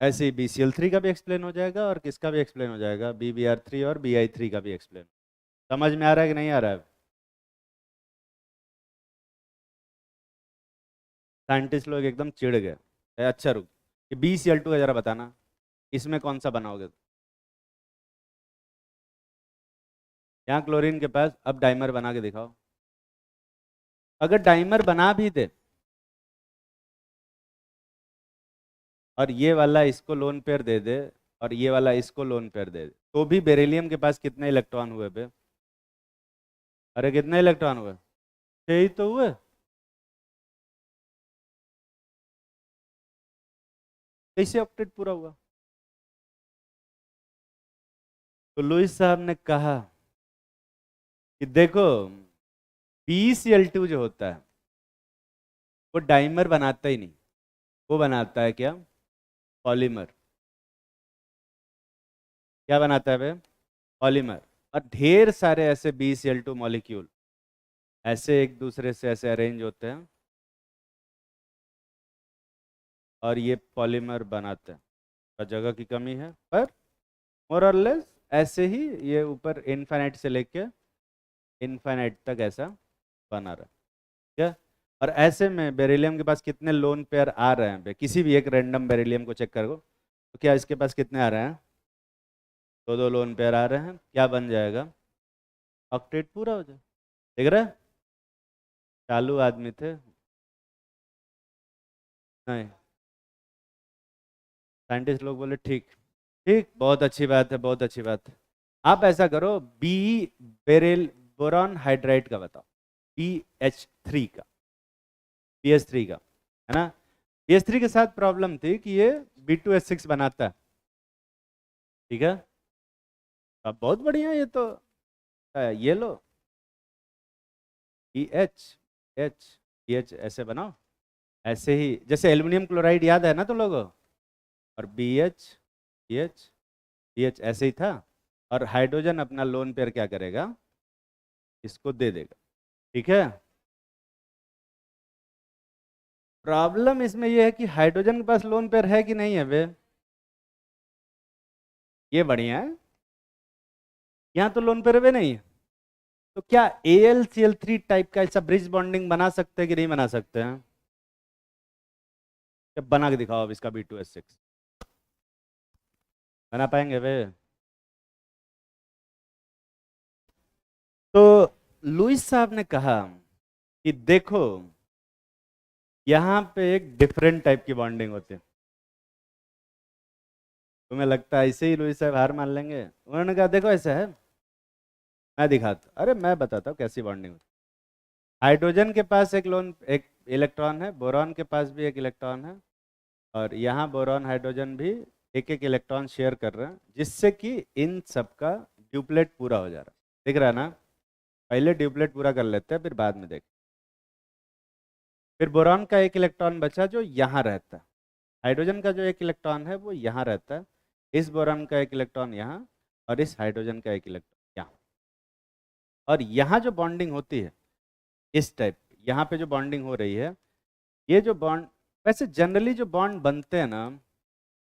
ऐसे ही BCl3 का भी एक्सप्लेन हो जाएगा, और किसका भी एक्सप्लेन हो जाएगा? BBr3 और Bi3 का भी एक्सप्लेन। समझ में आ रहा है कि नहीं आ रहा है? साइंटिस्ट लोग एकदम चिढ़ गए। अच्छा रुक, ये BCl2 का जरा बताना, इसमें कौन सा बनाओगे? यहाँ क्लोरीन के पास अब डाइमर बना के दिखाओ। अगर डाइमर बना भी दे और ये वाला इसको लोन पेयर दे दे और ये वाला इसको लोन पेयर दे दे, तो भी बेरिलियम के पास कितने इलेक्ट्रॉन हुए बे? अरे कितने इलेक्ट्रॉन हुए? 6 ही तो हुए। कैसे ऑक्टेट पूरा हुआ? तो लुईस साहब ने कहा कि देखो BCl2 जो होता है वो डाइमर बनाता ही नहीं, वो बनाता है क्या? पॉलीमर। क्या बनाता है बे? पॉलीमर। और ढेर सारे ऐसे BCl2 मॉलिक्यूल ऐसे एक दूसरे से ऐसे अरेंज होते हैं और ये पॉलीमर बनाते हैं। तो जगह की कमी है, पर मोर और लेस ऐसे ही ये ऊपर इनफाइनाइट से लेके इनफाइनाइट तक ऐसा बना रहा है, ठीक है। और ऐसे में बेरिलियम के पास कितने लोन पेयर आ रहे हैं, किसी भी एक रैंडम बेरिलियम को चेक करो तो क्या इसके पास कितने आ रहे हैं, दो दो लोन पेयर आ रहे हैं, क्या बन जाएगा, ऑक्टेट पूरा हो जाए। देख रहे हैं? चालू आदमी थे नहीं, साइंटिस्ट लोग बोले ठीक, ठीक, बहुत अच्छी बात है, बहुत अच्छी बात है। आप ऐसा करो, बी बेरिल बोरॉन हाइड्राइड का बताओ, BH3 का, BH3 का, है ना। BH3 के साथ प्रॉब्लम थी कि ये B2H6 बनाता है, ठीक है। अब बहुत बढ़िया, ये तो ये लो BH ऐसे बनाओ, ऐसे ही जैसे एल्युमिनियम क्लोराइड याद है ना तुम लोगों, और BH ऐसे ही था, और हाइड्रोजन अपना लोन पेयर क्या करेगा, इसको दे देगा, ठीक है। प्रॉब्लम इसमें यह है कि हाइड्रोजन के पास लोन पेयर है कि नहीं है वे, ये बढ़िया है, यहाँ तो लोन पेयर वे नहीं है। तो क्या AlCl3 टाइप का ऐसा ब्रिज बॉन्डिंग बना सकते हैं कि नहीं बना सकते हैं, जब बना के दिखाओ अब इसका B2H6, बना पाएंगे वे। तो लुइस साहब ने कहा कि देखो यहाँ पे एक डिफरेंट टाइप की बॉन्डिंग होती है। तुम्हें लगता है ऐसे ही लुइस साहब हार मान लेंगे? उन्होंने कहा देखो ऐसा है, मैं दिखाता, अरे मैं बताता हूँ कैसी बॉन्डिंग होती है। हाइड्रोजन के पास एक इलेक्ट्रॉन है, बोरॉन के पास भी एक इलेक्ट्रॉन है, और यहाँ बोरॉन हाइड्रोजन भी एक एक इलेक्ट्रॉन शेयर कर रहे हैं, जिससे कि इन सबका ड्यूप्लेट पूरा हो जा रहा है। दिख रहा है ना? पहले ड्यूप्लेट पूरा कर लेते हैं, फिर बाद में देख। फिर बोरॉन का एक इलेक्ट्रॉन बचा जो यहाँ रहता है, हाइड्रोजन का जो एक इलेक्ट्रॉन है वो यहाँ रहता है, इस बोरॉन का एक इलेक्ट्रॉन यहाँ, और इस हाइड्रोजन का एक इलेक्ट्रॉन यहाँ। और यहाँ जो बॉन्डिंग होती है इस टाइप, यहाँ पे जो बॉन्डिंग हो रही है, ये जो बॉन्ड, वैसे जनरली जो बॉन्ड बनते हैं ना,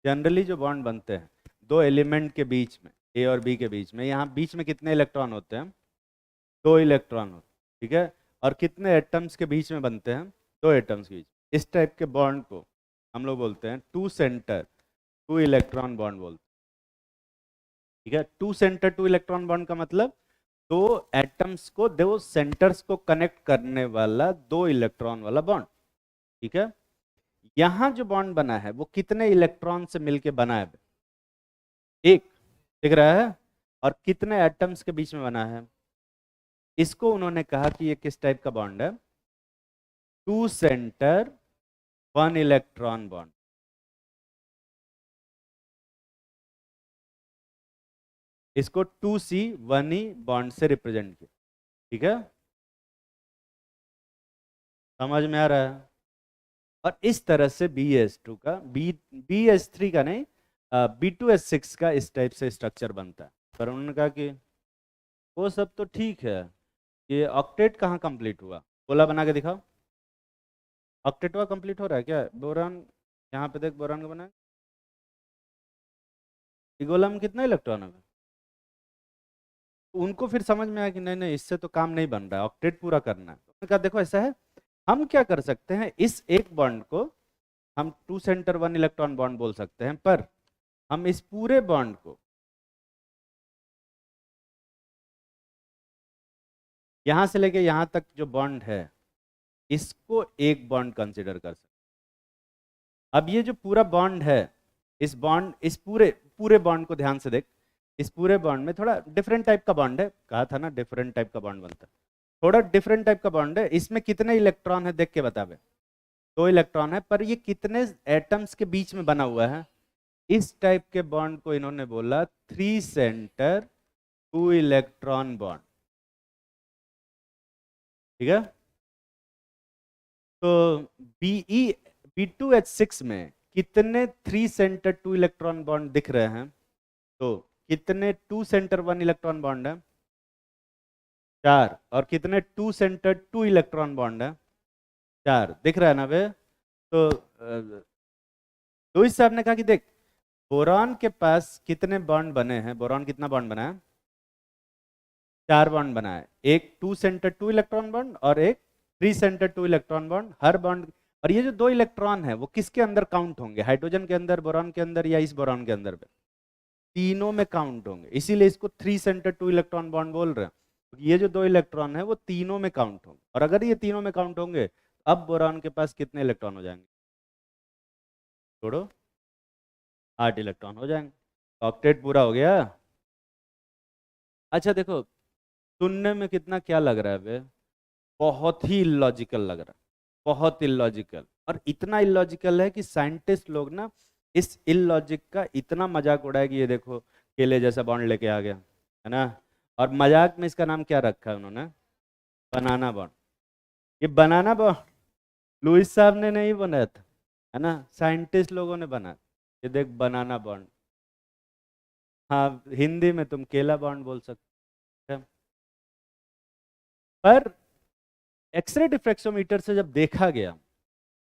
जनरली जो बॉन्ड बनते हैं दो एलिमेंट के बीच में, A और B के बीच में, यहाँ बीच में कितने इलेक्ट्रॉन होते हैं, दो इलेक्ट्रॉन होते हैं, ठीक है। और कितने एटम्स के बीच में बनते हैं, दो एटम्स के बीच। इस टाइप के बॉन्ड को हम लोग बोलते हैं two centre two electron bond बोलते हैं, ठीक है। Two centre two electron bond का मतलब दो एटम्स को, दो सेंटर्स को कनेक्ट करने वाला दो इलेक्ट्रॉन वाला बॉन्ड, ठीक है। यहां जो बॉन्ड बना है वो कितने इलेक्ट्रॉन से मिलके बना है, एक, दिख रहा है। और कितने एटम्स के बीच में बना है, इसको उन्होंने कहा कि ये किस टाइप का बॉन्ड है, two centre one electron bond. इसको 2C1E बॉन्ड से रिप्रेजेंट किया, ठीक है। समझ में आ रहा है? और इस तरह से BH2 का BH3 का नहीं, B2H6 का इस टाइप से स्ट्रक्चर बनता है। पर उन्होंने कहा कि वो सब तो ठीक है, ये ऑक्टेट कहाँ कंप्लीट हुआ, गोला बना के दिखाओ। ऑक्टेट हुआ कंप्लीट हो रहा है क्या, बोरान, यहाँ पे देख बोरान का बना है, ये गोला में कितना इलेक्ट्रॉन है। उनको फिर समझ में आया कि नहीं नहीं, इससे तो काम नहीं बन रहा है, ऑक्टेट पूरा करना है। तो उन्होंने कहा देखो ऐसा है, हम क्या कर सकते हैं, इस एक बॉन्ड को हम two centre one electron bond बोल सकते हैं, पर हम इस पूरे बॉन्ड को यहां से लेके यहां तक जो बॉन्ड है, इसको एक बॉन्ड कंसिडर कर सकते हैं। अब ये जो पूरा बॉन्ड है, इस बॉन्ड, इस पूरे पूरे बॉन्ड को ध्यान से देख, इस पूरे बॉन्ड में थोड़ा डिफरेंट टाइप का बॉन्ड है, कहा था ना डिफरेंट टाइप का बॉन्ड बनता है, थोड़ा डिफरेंट टाइप का बॉन्ड है। इसमें कितने इलेक्ट्रॉन है देख के बता बे, दो इलेक्ट्रॉन है, पर ये कितने एटम्स के बीच में बना हुआ है, इस टाइप के बॉन्ड को इन्होंने बोला three centre two electron bond, ठीक है। तो B2H6 में कितने three centre two electron bond दिख रहे हैं, तो कितने two centre one electron bond है, चार। और कितने two centre two electron bond है, चार, दिख रहा है ना वे। तो लुईस साहब ने कहा कि देख, बोरॉन के पास कितने बॉन्ड बने हैं, बोरॉन कितना बॉन्ड बना है, 4 बॉन्ड बनाए, एक 2 सेंटर 2 इलेक्ट्रॉन बॉन्ड और एक 3 सेंटर 2 इलेक्ट्रॉन बॉन्ड, हर बॉन्ड। और ये जो 2 इलेक्ट्रॉन है वो किसके अंदर काउंट होंगे, हाइड्रोजन के अंदर, बोरॉन के अंदर, या इस बोरॉन के अंदर पे? तीनों में काउंट होंगे, इसीलिए इसको 3 सेंटर 2 इलेक्ट्रॉन बॉन्ड बोल रहे हैं। ये जो 2 इलेक्ट्रॉन है वो तीनों में काउंट होंगे, और अगर ये तीनों में काउंट होंगे, अब बोरॉन के पास कितने इलेक्ट्रॉन हो जाएंगे? छोड़ो, 8 इलेक्ट्रॉन हो जाएंगे। ऑक्टेट पूरा हो गया। अच्छा देखो, सुनने में कितना क्या लग रहा है बे, बहुत ही इलॉजिकल लग रहा है, बहुत इलॉजिकल। और इतना इलॉजिकल है कि साइंटिस्ट लोग ना इस इलॉजिक का इतना मजाक उड़ाए कि ये देखो केले जैसा बॉन्ड लेके आ गया, है ना। और मजाक में इसका नाम क्या रखा है उन्होंने? बनाना बॉन्ड। ये बनाना बॉन्ड लुइस साहब ने नहीं बनाया था, है ना, साइंटिस्ट लोगों ने बनाया। ये देख बनाना बॉन्ड, हाँ हिंदी में तुम केला बॉन्ड बोल सकते हो। पर एक्सरे डिफ्रेक्शोमीटर से जब देखा गया,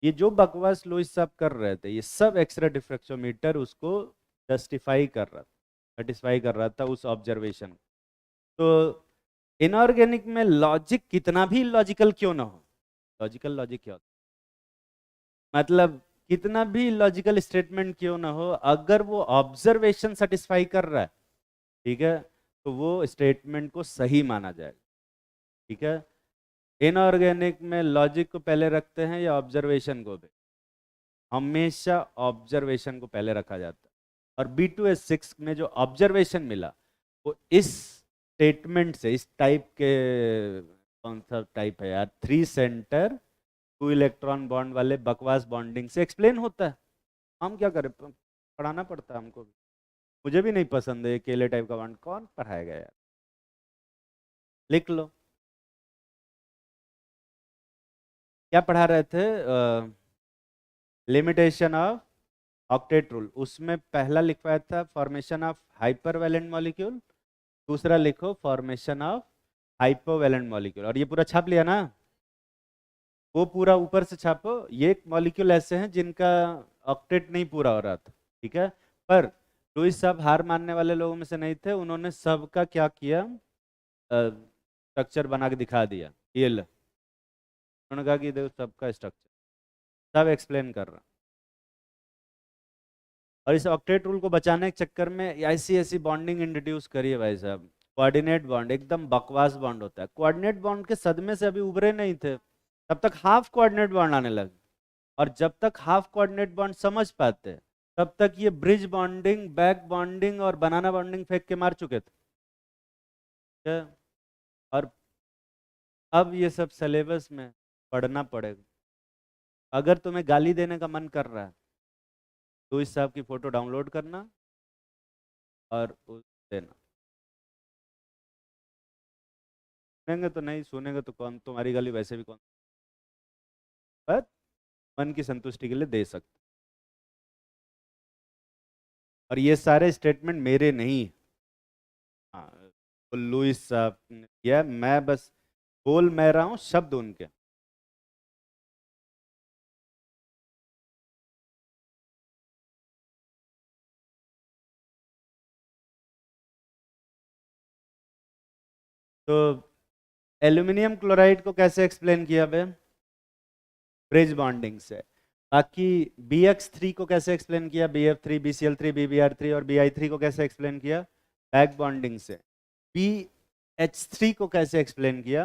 ये जो बकवास लुइस साहब कर रहे थे, ये सब एक्सरे डिफ्रेक्शोमीटर उसको जस्टिफाई कर रहा था, सेटिस्फाई कर रहा था उस ऑब्जर्वेशन। तो इनऑर्गेनिक में लॉजिक कितना भी लॉजिकल क्यों ना हो, लॉजिकल लॉजिक क्या होता है, मतलब कितना भी लॉजिकल स्टेटमेंट क्यों ना हो, अगर वो ऑब्जर्वेशन सेटिस्फाई कर रहा है, ठीक है, तो वो स्टेटमेंट को सही माना जाएगा। ठीक है, इनऑर्गेनिक में लॉजिक को पहले रखते हैं या ऑब्जर्वेशन को भी? हमेशा ऑब्जर्वेशन को पहले रखा जाता है। और B2H6 में जो ऑब्जर्वेशन मिला वो इस स्टेटमेंट से, इस टाइप के, कौन सा टाइप है यार, 3 सेंटर 2 इलेक्ट्रॉन बॉन्ड वाले बकवास बॉन्डिंग से एक्सप्लेन होता है। हम क्या करें, पढ़ाना पड़ता है हमको भी। मुझे भी नहीं पसंद है ये केले टाइप का बॉन्ड, कौन पढ़ाएगा यार। लिख लो क्या पढ़ा रहे थे, लिमिटेशन ऑफ ऑक्टेट रूल। उसमें पहला लिखवाया था फॉर्मेशन ऑफ हाइपरवैलेंट मॉलिक्यूल, दूसरा लिखो फॉर्मेशन ऑफ हाइपोवैलेंट मॉलिक्यूल। और ये पूरा छाप लिया ना, वो पूरा ऊपर से छापो। ये मॉलिक्यूल ऐसे हैं जिनका ऑक्टेट नहीं पूरा हो रहा था, ठीक है। पर लुईस साहब हार मानने वाले लोगों में से नहीं थे, उन्होंने सबका क्या किया, स्ट्रक्चर बना के दिखा दिया। ये लो, उन्होंने कहा कि देखो सबका स्ट्रक्चर सब एक्सप्लेन कर रहा। और इस ऑक्टेट रूल को बचाने के चक्कर में ऐसी ऐसी बॉन्डिंग इंट्रोड्यूस करी है भाई साहब। कोऑर्डिनेट बॉन्ड एकदम बकवास बॉन्ड होता है, कोऑर्डिनेट बॉन्ड के सदमे से अभी उभरे नहीं थे, तब तक हाफ कोऑर्डिनेट बॉन्ड आने लगे। और जब तक हाफ कोऑर्डिनेट बॉन्ड समझ पाते तब तक ये ब्रिज बॉन्डिंग, बैक बॉन्डिंग और बनाना बॉन्डिंग फेंक के मार चुके थे। ठीक है? और अब ये सब सिलेबस में पढ़ना पड़ेगा। अगर तुम्हें गाली देने का मन कर रहा है तो इस साहब की फोटो डाउनलोड करना और देना। सुनेंगे तो नहीं, सुनेंगे तो कौन, तुम्हारी गाली वैसे भी कौन, पर मन की संतुष्टि के लिए दे सकते। और ये सारे स्टेटमेंट मेरे नहीं, हाँ, तो लुइस साहब ने किया, मैं बस बोल मैं रहा हूँ, शब्द उनके। तो एल्यूमिनियम क्लोराइड को कैसे एक्सप्लेन किया बे? ब्रिज बॉन्डिंग से। बाकी BX3 को कैसे एक्सप्लेन किया, BF3, BCl3, BBr3, और BI3 को कैसे एक्सप्लेन किया? बैक बॉन्डिंग से। BH3 को कैसे एक्सप्लेन किया?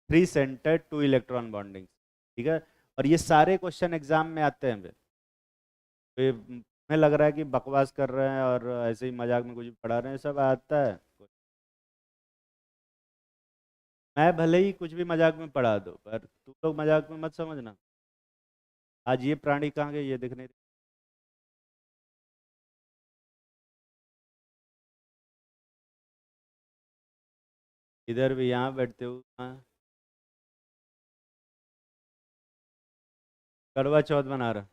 3 सेंटर 2 इलेक्ट्रॉन बॉन्डिंग। ठीक है, और ये सारे क्वेश्चन एग्जाम में आते हैं बे। तो ये हमें लग रहा है कि बकवास कर रहे हैं और ऐसे ही मजाक में कुछ भी पढ़ा रहे हैं, सब आता है। मैं भले ही कुछ भी मजाक में पढ़ा दो, पर तुम लोग मजाक में मत समझना। आज ये प्राणी कहाँ गए, ये दिखने। इधर भी, यहाँ बैठते हो, हाँ। करवा चौथ बना रहा।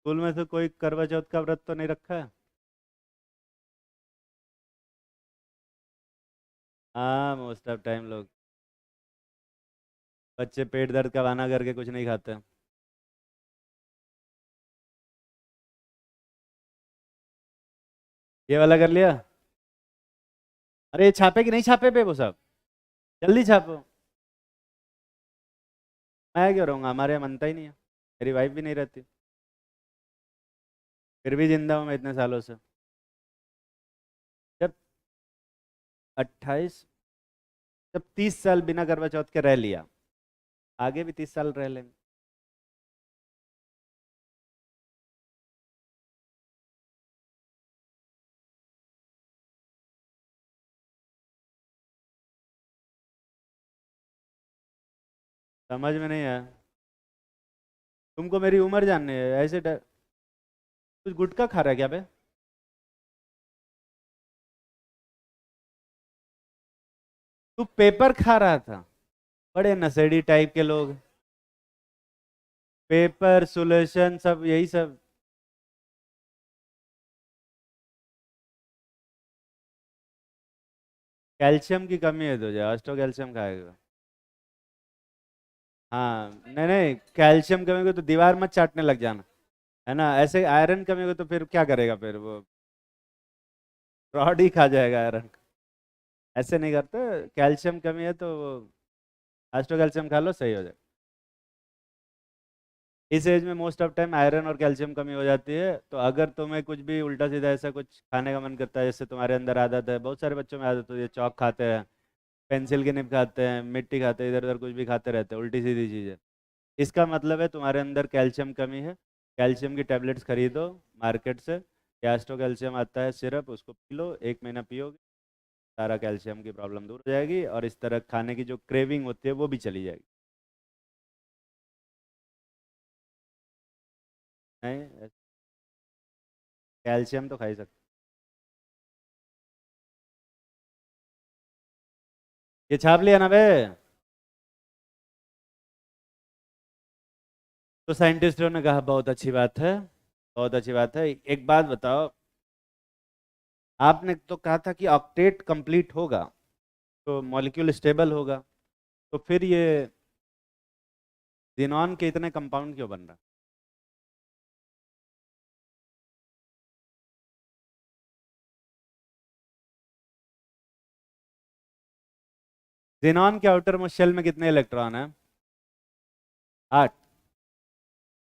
स्कूल में से कोई करवा चौथ का व्रत तो नहीं रखा है? हाँ, मोस्ट ऑफ टाइम लोग, बच्चे पेट दर्द का बहाना करके कुछ नहीं खाते। ये वाला कर लिया। अरे छापे कि नहीं छापे पे वो सब? जल्दी छापो। मैं क्यों रहूँगा, हमारे यहाँ मनता ही नहीं है, मेरी वाइफ भी नहीं रहती, फिर भी जिंदा हूँ मैं इतने सालों से। जब 28, जब 30 साल बिना करवा चौथ के रह लिया, आगे भी 30 साल रह लेंगे। समझ में नहीं आया? तुमको मेरी उम्र जाननी है ऐसे कुछ गुटखा खा रहा है क्या बे? तू पेपर खा रहा था? बड़े नशेड़ी टाइप के लोग, पेपर सोल्यूशन सब यही सब। कैल्शियम की कमी है तुझे, ऑस्टो कैल्शियम खाएगा। हाँ नहीं नहीं, कैल्शियम कमी को तो दीवार मत चाटने लग जाना, है ना? ऐसे आयरन कमी को तो फिर क्या करेगा, फिर वो रॉड ही खा जाएगा आयरन। ऐसे नहीं करते, कैल्शियम कमी है तो वो ऑस्टो कैल्शियम खा लो, सही हो जाएगा। इस एज में मोस्ट ऑफ टाइम आयरन और कैल्शियम कमी हो जाती है, तो अगर तुम्हें कुछ भी उल्टा सीधा ऐसा कुछ खाने का मन करता है, जैसे तुम्हारे अंदर आदत है, बहुत सारे बच्चों में आदत होती है, चौक खाते हैं, पेंसिल की निब खाते हैं, मिट्टी खाते हैं, इधर उधर कुछ भी खाते रहते हैं उल्टी सीधी चीज़ें, इसका मतलब है तुम्हारे अंदर कैल्शियम कमी है। कैल्शियम की टेबलेट्स खरीदो मार्केट से, गैस्ट्रो कैल्शियम आता है सिरप, उसको पी लो, 1 महीना पियोगे, सारा कैल्शियम की प्रॉब्लम दूर हो जाएगी, और इस तरह खाने की जो क्रेविंग होती है वो भी चली जाएगी। नहीं, कैल्शियम तो खा ही सकते। ये छाप लिया ना बे? तो साइंटिस्टों ने कहा बहुत अच्छी बात है, बहुत अच्छी बात है। एक बात बताओ, आपने तो कहा था कि ऑक्टेट कंप्लीट होगा तो मॉलिक्यूल स्टेबल होगा, तो फिर ये जिनॉन के इतने कंपाउंड क्यों बन रहा? जिनॉन के आउटर मोस्ट शेल में कितने इलेक्ट्रॉन है? 8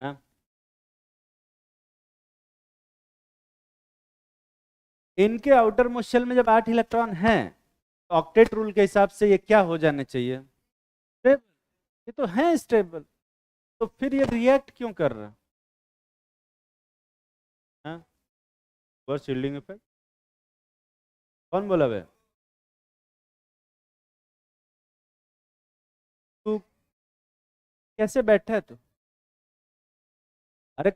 है। इनके आउटर मोस्ट शेल में जब 8 इलेक्ट्रॉन हैं, तो ऑक्टेट रूल के हिसाब से ये क्या हो जाने चाहिए? स्टेबल। ये तो है स्टेबल, तो फिर ये रिएक्ट क्यों कर रहा है? बस शील्डिंग इफेक्ट। कौन बोला बे? तू कैसे बैठा है तू? अरे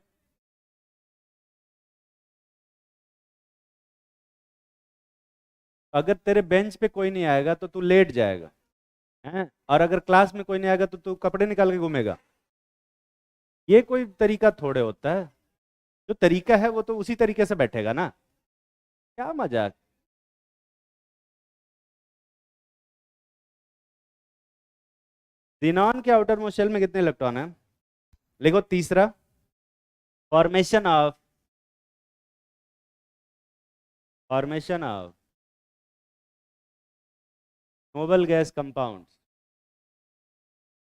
अगर तेरे बेंच पे कोई नहीं आएगा तो तू लेट जाएगा, हैं? और अगर क्लास में कोई नहीं आएगा तो तू कपड़े निकाल के घूमेगा? ये कोई तरीका थोड़े होता है। जो तरीका है वो तो उसी तरीके से बैठेगा ना। क्या मजाक। जिनॉन के आउटर मोस्ट शेल में कितने इलेक्ट्रॉन है? लिखो तीसरा, formation of, formation of noble gas compound.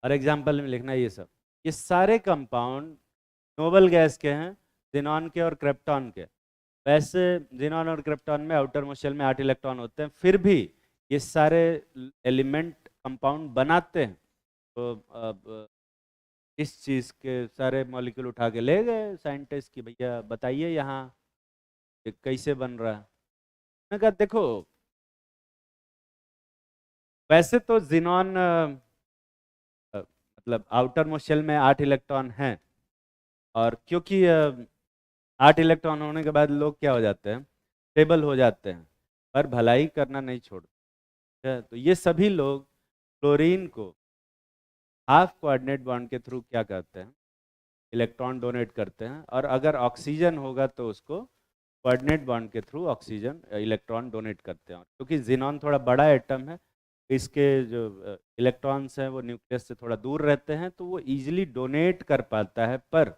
और एग्जाम्पल में लिखना ये सब, ये सारे कंपाउंड नोबल गैस के हैं, जिनॉन के और क्रिप्टॉन के। वैसे जिनॉन और क्रिप्टॉन में आउटर मोस्ट शेल में 8 इलेक्ट्रॉन होते हैं, फिर भी ये सारे एलिमेंट कंपाउंड बनाते हैं। तो अब इस चीज़ के सारे मॉलिक्यूल उठा के ले गए साइंटिस्ट की, भैया बताइए यहाँ ये कैसे बन रहा है। मैंने कहा देखो, वैसे तो जिनॉन मतलब आउटर मोस्ट शेल में 8 इलेक्ट्रॉन हैं, और क्योंकि 8 इलेक्ट्रॉन होने के बाद लोग क्या हो जाते हैं, स्टेबल हो जाते हैं, पर भलाई करना नहीं छोड़ते हैं। तो ये सभी लोग क्लोरीन को हाफ कोऑर्डिनेट बॉन्ड के थ्रू क्या करते हैं, इलेक्ट्रॉन डोनेट करते हैं, और अगर ऑक्सीजन होगा तो उसको कोऑर्डिनेट बॉन्ड के थ्रू ऑक्सीजन इलेक्ट्रॉन डोनेट करते हैं। क्योंकि जिनॉन थोड़ा बड़ा एटम है, इसके जो इलेक्ट्रॉन्स हैं वो न्यूक्लियस से थोड़ा दूर रहते हैं, तो वो इजीली डोनेट कर पाता है। पर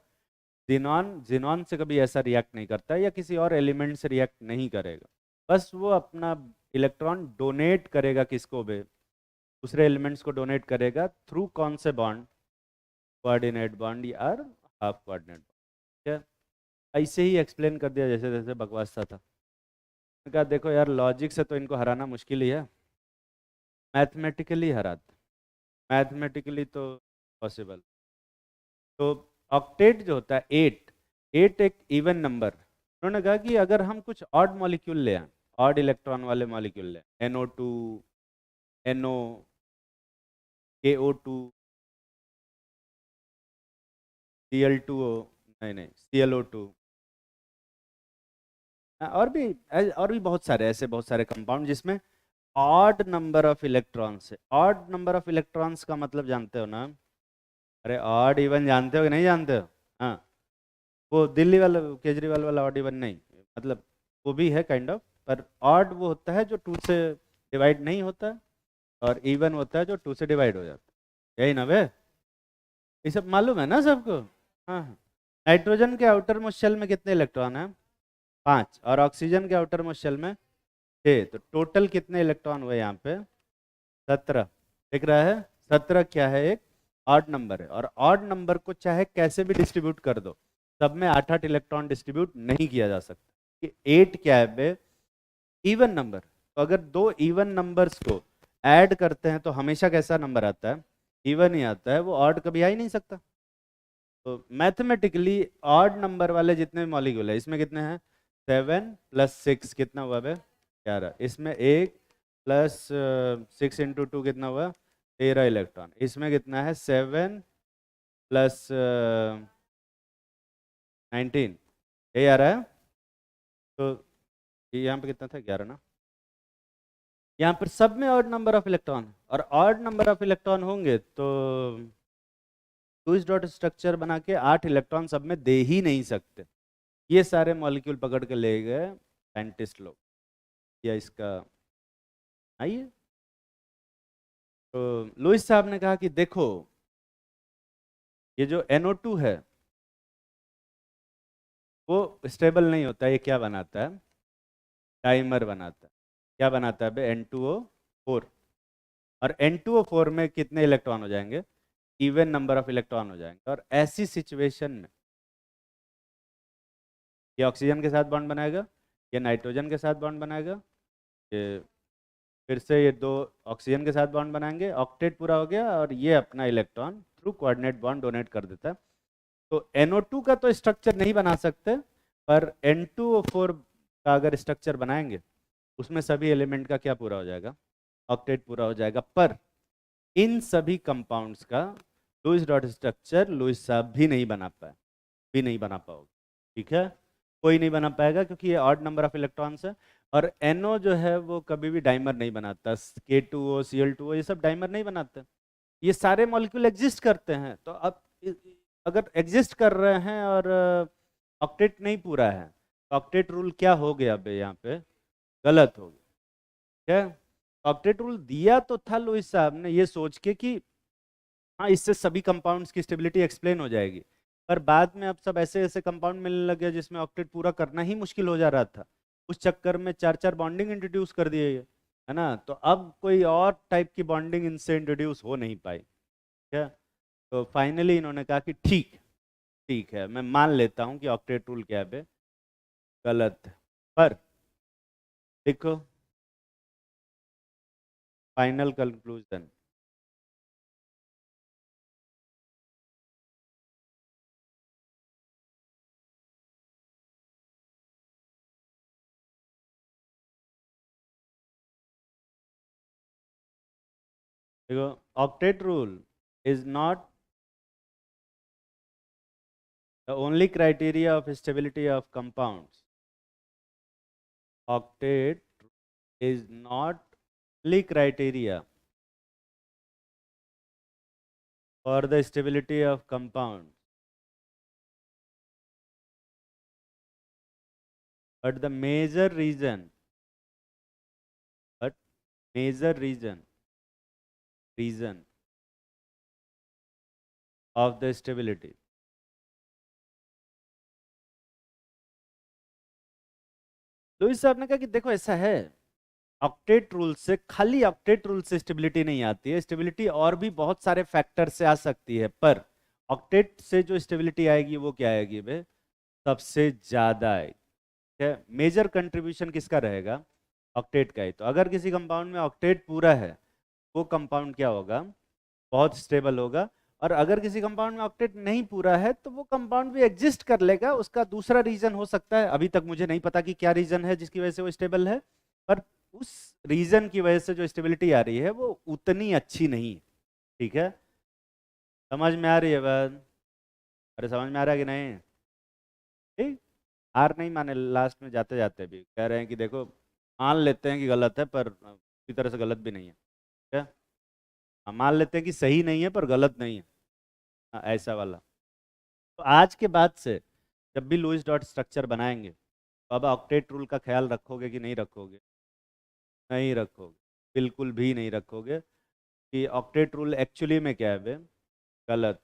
जिनॉन जिनॉन से कभी ऐसा रिएक्ट नहीं करता है, या किसी और एलिमेंट से रिएक्ट नहीं करेगा, बस वो अपना इलेक्ट्रॉन डोनेट करेगा किसको भी, दूसरे एलिमेंट्स को डोनेट करेगा थ्रू कौन से बॉन्ड, कोऑर्डिनेट बॉन्ड या हाफ कोऑर्डिनेट बॉन्ड। ठीक है, ऐसे ही एक्सप्लेन कर दिया जैसे जैसे बकवास था। मैंने कहा देखो यार लॉजिक से तो इनको हराना मुश्किल ही है, मैथमेटिकली हराते, मैथमेटिकली तो पॉसिबल। तो ऑक्टेट जो होता है 8, 8 एक इवन नंबर। उन्होंने कहा कि अगर हम कुछ ऑड मॉलिक्यूल ले आए, ऑड इलेक्ट्रॉन वाले मॉलिक्यूल ले, NO2, NO, KO2, Cl2O, नहीं ClO2, और भी बहुत सारे ऐसे बहुत सारे कंपाउंड जिसमें ऑड नंबर ऑफ इलेक्ट्रॉन्स है। ऑड नंबर ऑफ इलेक्ट्रॉन्स का मतलब जानते हो ना? अरे ऑड इवन जानते हो कि नहीं जानते हो? हाँ, वो दिल्ली वाला केजरीवाल वाला ऑड इवन नहीं, मतलब वो भी है काइंड ऑफ, पर ऑड वो होता है जो 2 से डिवाइड नहीं होता, और इवन होता है जो 2 से डिवाइड हो जाता है। यही ना बे, ये सब मालूम है ना सबको? हाँ हाँ। नाइट्रोजन के आउटर मोस्ट शेल में कितने इलेक्ट्रॉन हैं? 5, और ऑक्सीजन के आउटर मोस्ट शेल में 6, तो टोटल कितने इलेक्ट्रॉन हुए यहाँ पे? 17। दिख रहा है? 17 क्या है? एक ऑड नंबर है, और ऑड नंबर को चाहे कैसे भी डिस्ट्रीब्यूट कर दो, सब में 8-8 इलेक्ट्रॉन डिस्ट्रीब्यूट नहीं किया जा सकता। 8 क्या है बे? Even number. तो अगर दो इवन नंबर्स को ऐड करते हैं तो हमेशा कैसा नंबर आता है? इवन ही आता है, वो ऑड कभी आ ही नहीं सकता। तो मैथमेटिकली ऑड नंबर वाले जितने भी मॉलिक्यूल है, इसमें कितने हैं? 7 + 6 कितना हुआ बे? 11। इसमें 1 + 6 × 2 कितना हुआ? 13 इलेक्ट्रॉन। इसमें कितना है? 7 + 19, यही आ रहा है। तो ये यहाँ पे कितना था? 11 ना? यहाँ पर सब में ऑड नंबर ऑफ इलेक्ट्रॉन, और ऑड नंबर ऑफ इलेक्ट्रॉन होंगे तो लुईस डॉट स्ट्रक्चर बना के 8 इलेक्ट्रॉन सब में दे ही नहीं सकते। ये सारे मॉलिक्यूल पकड़ के ले गए साइंटिस्ट लोग, या इसका आइए। तो लुईस साहब ने कहा कि देखो ये जो NO2 है वो स्टेबल नहीं होता, ये क्या बनाता है? टाइमर बनाता है। क्या बनाता है बे? N2O4। और N2O4 में कितने इलेक्ट्रॉन हो जाएंगे? इवन नंबर ऑफ इलेक्ट्रॉन हो जाएंगे। और ऐसी सिचुएशन में ये ऑक्सीजन के साथ बॉन्ड बनाएगा, ये नाइट्रोजन के साथ बॉन्ड बनाएगा, ये फिर से ये दो ऑक्सीजन के साथ बॉन्ड बनाएंगे, ऑक्टेट पूरा हो गया, और ये अपना electron through coordinate bond donate कर देता है। तो NO2 का तो स्ट्रक्चर नहीं बना सकते, पर N2O4 का अगर स्ट्रक्चर बनाएंगे उसमें सभी एलिमेंट का क्या पूरा हो जाएगा? ऑक्टेट पूरा हो जाएगा। पर इन सभी कंपाउंड्स का लुईस डॉट स्ट्रक्चर लुईस साहब भी नहीं बना पाए, भी नहीं बना पाओगे। ठीक है, कोई नहीं बना पाएगा क्योंकि ये ऑड नंबर ऑफ इलेक्ट्रॉन्स है। और NO जो है वो कभी भी डाइमर नहीं बनाता, K2O, Cl2O ये सब डाइमर नहीं बनाते। ये सारे मॉलिक्यूल एग्जिस्ट करते हैं, तो अब अगर एग्जिस्ट कर रहे हैं और ऑक्टेट नहीं पूरा है, तो ऑक्टेट रूल क्या हो गया बे? यहाँ पे गलत हो गया। क्या ऑक्टेट रूल दिया तो था लुईस साहब ने ये सोच के कि हाँ इससे सभी कंपाउंड्स की स्टेबिलिटी एक्सप्लेन हो जाएगी, पर बाद में अब सब ऐसे ऐसे कंपाउंड मिलने लगे जिसमें ऑक्टेट पूरा करना ही मुश्किल हो जा रहा था। उस चक्कर में 4-4 बॉन्डिंग इंट्रोड्यूस कर दिए ये, है ना? तो अब कोई और टाइप की बॉन्डिंग इनसे इंट्रोड्यूस हो नहीं पाई। क्या? तो फाइनली इन्होंने कहा कि ठीक ठीक है, मैं मान लेता हूँ कि ऑक्टेट रूल क्या है, गलत है। पर देखो फाइनल कंक्लूजन, देखो octet rule is not the only criteria of stability of compounds. Octet is not only criteria for the stability of compounds, but the major reason, but major reason of the stability. Lewis साहब ने कहा कि देखो ऐसा है, octet rule से, खाली octet rule से स्टेबिलिटी नहीं आती है, स्टेबिलिटी और भी बहुत सारे फैक्टर से आ सकती है, पर ऑक्टेट से जो स्टेबिलिटी आएगी वो क्या आएगी बे? सबसे ज्यादा आएगी। ठीक है, मेजर कंट्रीब्यूशन किसका रहेगा? ऑक्टेट का ही। तो अगर किसी कंपाउंड में ऑक्टेट पूरा है, वो कंपाउंड क्या होगा? बहुत स्टेबल होगा। और अगर किसी कंपाउंड में ऑक्टेट नहीं पूरा है तो वो कंपाउंड भी एग्जिस्ट कर लेगा। उसका दूसरा रीजन हो सकता है, अभी तक मुझे नहीं पता कि क्या रीजन है जिसकी वजह से वो स्टेबल है, पर उस रीजन की वजह से जो स्टेबिलिटी आ रही है वो उतनी अच्छी नहीं है। ठीक है, समझ में आ रही है बात? अरे समझ में आ रहा है कि नहीं? ठीक। हार नहीं माने, लास्ट में जाते जाते भी कह रहे हैं कि देखो, मान लेते हैं कि गलत है पर पूरी तरह से गलत भी नहीं है। ठीक है, हाँ, मान लेते हैं कि सही नहीं है पर गलत नहीं है। हाँ, ऐसा वाला। तो आज के बाद से जब भी लुईस डॉट स्ट्रक्चर बनाएंगे तो अब ऑक्टेट रूल का ख्याल रखोगे कि नहीं रखोगे? नहीं रखोगे, बिल्कुल भी नहीं रखोगे। कि ऑक्टेट रूल एक्चुअली में क्या है बे? गलत।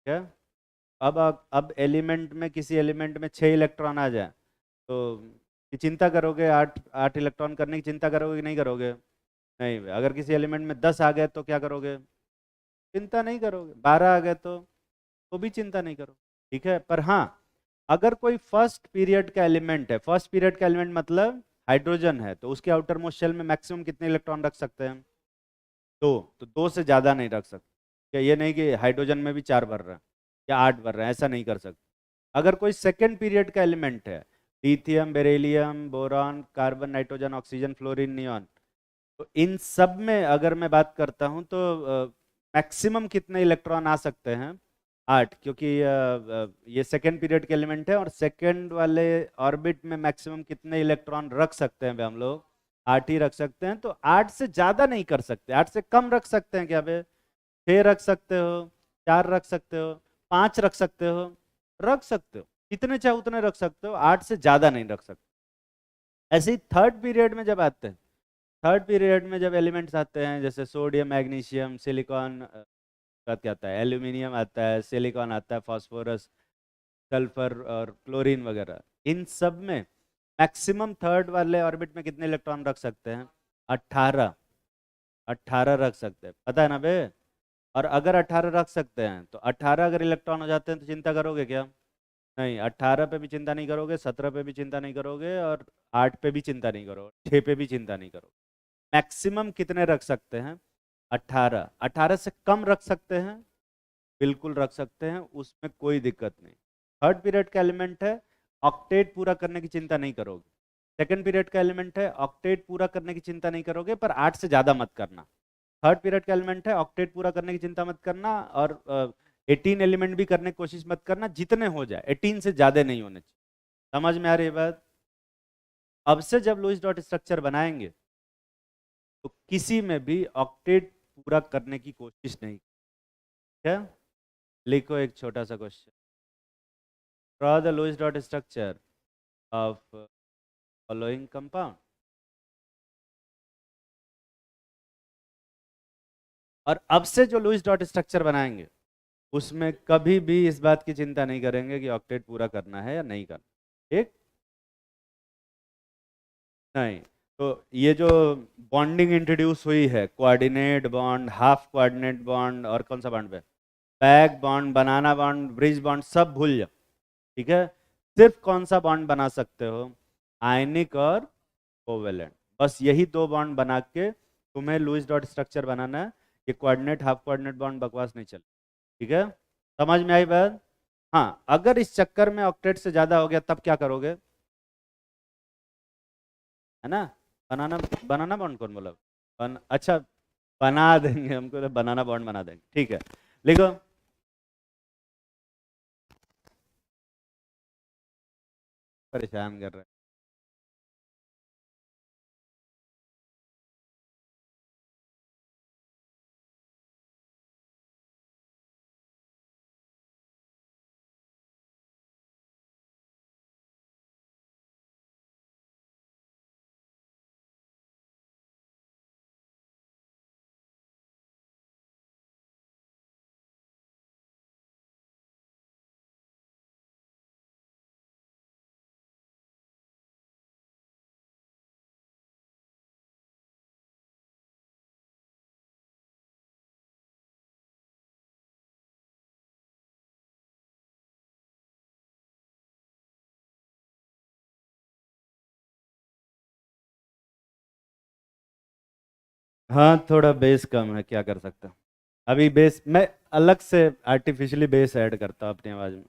क्या? अब एलिमेंट में, किसी एलिमेंट में 6 इलेक्ट्रॉन आ जाए तो की चिंता करोगे? आठ आठ इलेक्ट्रॉन करने की चिंता करोगे कि नहीं करोगे? नहीं बे। अगर किसी एलिमेंट में 10 आ गए तो क्या करोगे? चिंता नहीं करोगे। 12 आ गए तो भी चिंता नहीं करो। ठीक है, पर हाँ, अगर कोई फर्स्ट पीरियड का एलिमेंट है, फर्स्ट पीरियड का एलिमेंट मतलब हाइड्रोजन है, तो उसके आउटर मोस्ट शेल में मैक्सिमम कितने इलेक्ट्रॉन रख सकते हैं? 2। तो 2 से ज़्यादा नहीं रख सकते। क्या ये नहीं कि हाइड्रोजन में भी 4 भर रहे हैं या 8 भर रहे हैं, ऐसा नहीं कर सकते। अगर कोई सेकेंड पीरियड का एलिमेंट है, lithium, beryllium, boron, carbon, nitrogen, oxygen, fluorine, neon, तो इन सब में अगर मैं बात करता हूं तो मैक्सिमम कितने इलेक्ट्रॉन आ सकते हैं? 8, क्योंकि ये सेकेंड पीरियड के एलिमेंट है और सेकेंड वाले ऑर्बिट में मैक्सिमम कितने इलेक्ट्रॉन रख सकते हैं हम लोग? 8 ही रख सकते हैं। तो 8 से ज्यादा नहीं कर सकते। 8 से कम रख सकते हैं क्या बे? 6 रख सकते हो, 4 रख सकते हो, 5 रख सकते हो, रख सकते हो, जितने चाहे उतने रख सकते हो, 8 से ज्यादा नहीं रख सकते। ऐसे ही थर्ड पीरियड में जब आते हैं, थर्ड पीरियड में जब एलिमेंट्स आते हैं जैसे सोडियम, मैग्नीशियम, सिलिकॉन, बाद क्या आता है, एल्यूमिनियम आता है, सिलिकॉन आता है, फास्फोरस, सल्फर और क्लोरीन वगैरह, इन सब में मैक्सिमम थर्ड वाले ऑर्बिट में कितने इलेक्ट्रॉन रख सकते हैं? 18। 18 रख सकते हैं, पता है ना बे? और अगर 18 रख सकते हैं तो 18 अगर इलेक्ट्रॉन हो जाते हैं तो चिंता करोगे क्या? नहीं, 18 पे भी चिंता नहीं करोगे, 17 पे भी चिंता नहीं करोगे, और 8 पे भी चिंता नहीं करोगे, 6 पे भी चिंता नहीं करोगे। मैक्सिमम कितने रख सकते हैं? 18। 18 से कम रख सकते हैं? बिल्कुल रख सकते हैं, उसमें कोई दिक्कत नहीं। थर्ड पीरियड का एलिमेंट है, ऑक्टेट पूरा करने की चिंता नहीं करोगे। सेकंड पीरियड का एलिमेंट है, ऑक्टेट पूरा करने की चिंता नहीं करोगे, पर 8 से ज़्यादा मत करना। थर्ड पीरियड का एलिमेंट है, ऑक्टेट पूरा करने की चिंता मत करना, और 18 एलिमेंट भी करने की कोशिश मत करना, जितने हो जाए 18 से ज़्यादा नहीं होने चाहिए। समझ में आ रही है बात? अब से जब लुईस डॉट स्ट्रक्चर बनाएंगे तो किसी में भी ऑक्टेट पूरा करने की कोशिश नहीं। क्या? लिखो एक छोटा सा question. Draw the Lewis dot structure of following compound. और अब से जो लुईस डॉट स्ट्रक्चर बनाएंगे उसमें कभी भी इस बात की चिंता नहीं करेंगे कि ऑक्टेट पूरा करना है या नहीं करना। ठीक? नहीं। तो ये जो बॉन्डिंग इंट्रोड्यूस हुई है, coordinate bond, half coordinate bond, और कौन सा बॉन्ड पे, back bond, banana bond, bridge bond, सब भूल जाओ। ठीक है, सिर्फ कौन सा बॉन्ड बना सकते हो? आयनिक और कोवेलेंट। बस यही दो बॉन्ड बना के तुम्हें लुईस डॉट स्ट्रक्चर बनाना है। ये कोऑर्डिनेट, हाफ कोऑर्डिनेट बॉन्ड बकवास नहीं चले। ठीक है, समझ में आई बात? हाँ, अगर इस चक्कर में ऑक्टेट से ज्यादा हो गया तब क्या करोगे? है ना? बनाना, बनाना बॉन्ड कौन बोला? अच्छा, बना देंगे, हमको तो बनाना बॉन्ड बना देंगे। ठीक है, लिखो। परेशान कर रहे हैं। हाँ थोड़ा बेस कम है, क्या कर सकता हूँ। अभी बेस मैं अलग से आर्टिफिशियली बेस ऐड करता हूँ अपनी आवाज़ में।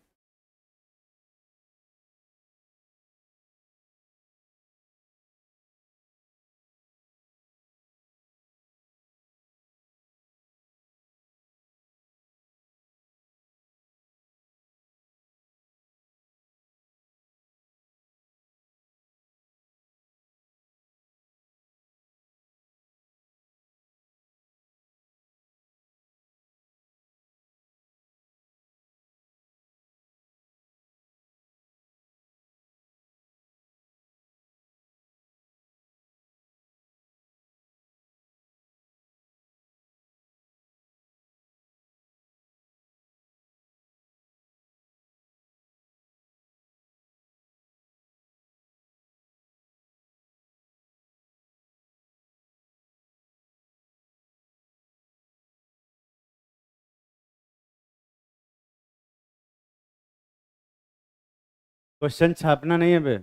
क्वेश्चन छापना नहीं है बे,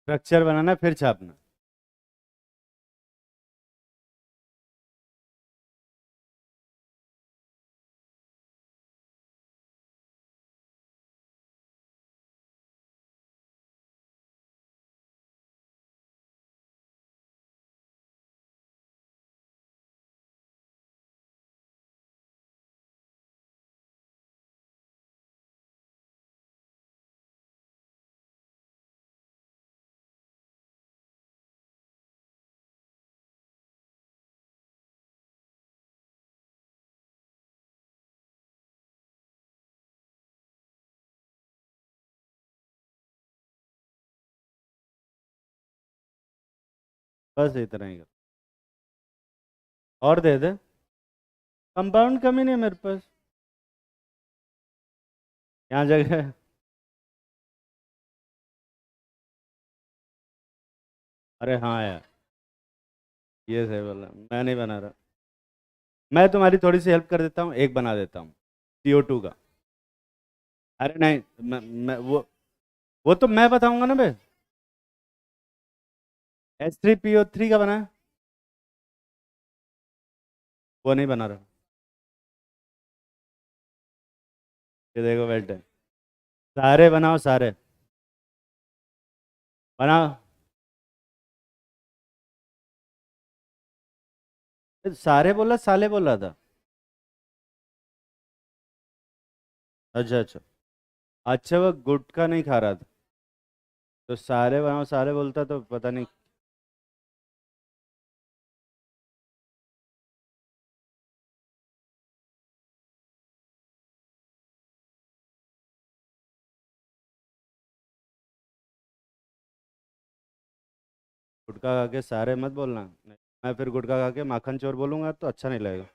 स्ट्रक्चर बनाना फिर छापना। बस इतना ही कर। और दे दे, कंपाउंड कमी नहीं है मेरे पास, यहाँ जगह है। अरे हाँ यार, ये सही बोला, मैं नहीं बना रहा। मैं तुम्हारी थोड़ी सी हेल्प कर देता हूँ, एक बना देता हूँ CO2 का। अरे नहीं, मैं वो तो मैं बताऊंगा ना बे। H3PO3 का बना है, वो नहीं बना रहा। ये देखो बेल्ट है, सारे बनाओ सारे, बनाओ। सारे बोला साले बोल रहा था। अच्छा अच्छा। अच्छा वो गुटखा नहीं खा रहा था, तो सारे बनाओ सारे बोलता तो पता नहीं। गुटखा खा के सारे मत बोलना, नहीं, मैं फिर गुटखा खा के माखन चोर बोलूंगा तो अच्छा नहीं लगेगा।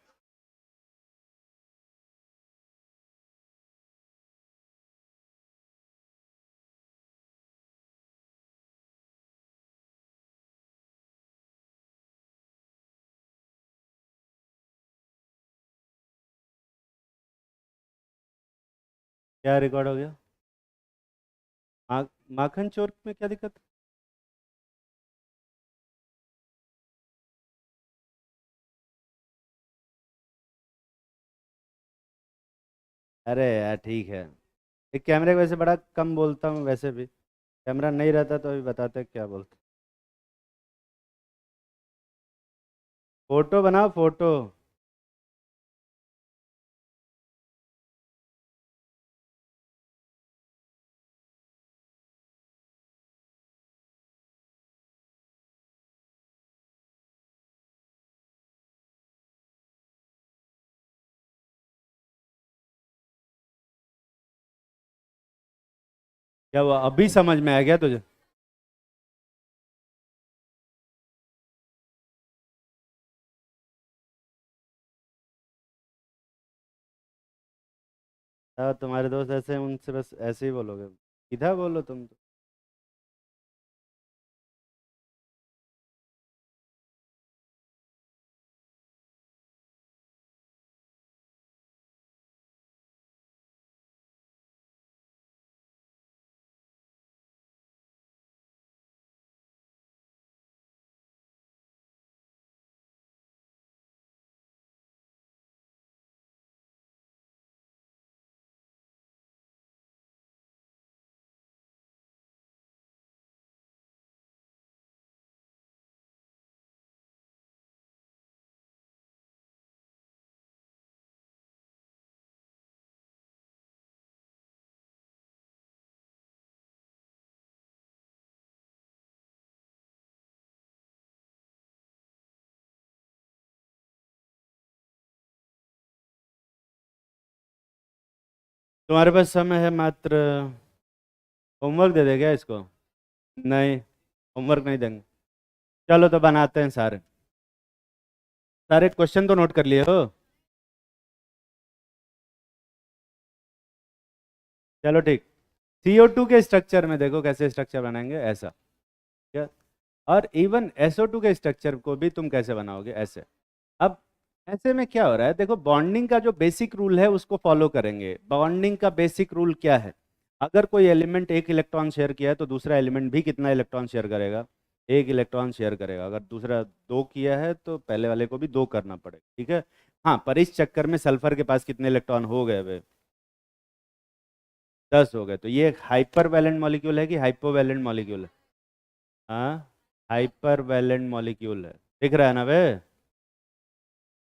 क्या रिकॉर्ड हो गया? माखन चोर में क्या दिक्कत? अरे यार ठीक है, एक कैमरे की वजह से बड़ा कम बोलता हूँ वैसे भी, कैमरा नहीं रहता तो अभी बताते क्या बोलते। फोटो बनाओ फोटो। क्या हुआ, अभी समझ में आ गया तुझे? तुम्हारे दोस्त ऐसे हैं, उनसे बस ऐसे ही बोलोगे, सीधा बोलो तुम तो। तुम्हारे पास समय है मात्र, होमवर्क दे देगा इसको? नहीं, होमवर्क नहीं देंगे। चलो तो बनाते हैं सारे। सारे क्वेश्चन तो नोट कर लिए हो? चलो ठीक। CO2 के स्ट्रक्चर में देखो कैसे स्ट्रक्चर बनाएंगे, ऐसा। क्या? और इवन SO2 के स्ट्रक्चर को भी तुम कैसे बनाओगे, ऐसे। अब ऐसे में क्या हो रहा है, देखो बॉन्डिंग का जो बेसिक रूल है उसको फॉलो करेंगे। बॉन्डिंग का बेसिक रूल क्या है? अगर कोई एलिमेंट एक इलेक्ट्रॉन शेयर किया है तो दूसरा एलिमेंट भी कितना इलेक्ट्रॉन शेयर करेगा? एक इलेक्ट्रॉन शेयर करेगा। अगर दूसरा दो किया है तो पहले वाले को भी दो करना पड़ेगा, ठीक है। हाँ, पर इस चक्कर में सल्फर के पास कितने इलेक्ट्रॉन हो गए वे? 10 हो गए। तो ये एक हाइपर वैलेंट मॉलिक्यूल है कि हाइपोवैलेंट मॉलिक्यूल है? हाँ, हाइपर वैलेंट मॉलिक्यूल है। दिख रहा है ना वे?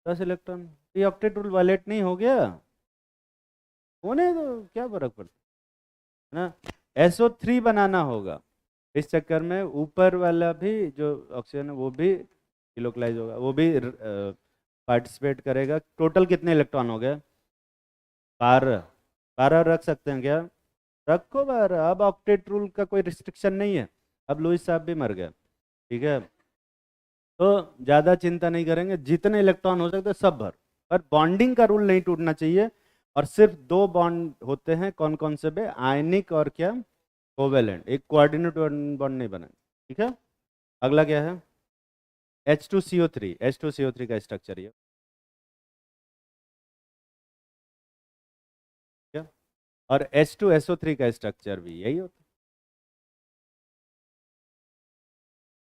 10 इलेक्ट्रॉन। ये ऑक्टेट रूल वायलेट नहीं हो गया? होने तो क्या फर्क पड़ता है ना। SO3 बनाना होगा। इस चक्कर में ऊपर वाला भी जो ऑक्सीजन है वो भी इलोकलाइज होगा, वो भी पार्टिसिपेट करेगा। टोटल कितने इलेक्ट्रॉन हो गए? 12। 12 रख सकते हैं क्या? रखो 12। अब ऑक्टेट रूल का कोई रिस्ट्रिक्शन नहीं है। अब लुईस साहब भी मर गए, ठीक है। तो ज़्यादा चिंता नहीं करेंगे, जितने इलेक्ट्रॉन हो सकते सब भर। पर बॉन्डिंग का रूल नहीं टूटना चाहिए। और सिर्फ दो बॉन्ड होते हैं, कौन कौन से बे? आयनिक और क्या? कोवेलेंट। एक कोऑर्डिनेट बॉन्ड नहीं बने, ठीक है। अगला क्या है? H2CO3। H2CO3 का स्ट्रक्चर ये, क्या? और H2SO3 का स्ट्रक्चर भी यही होता है।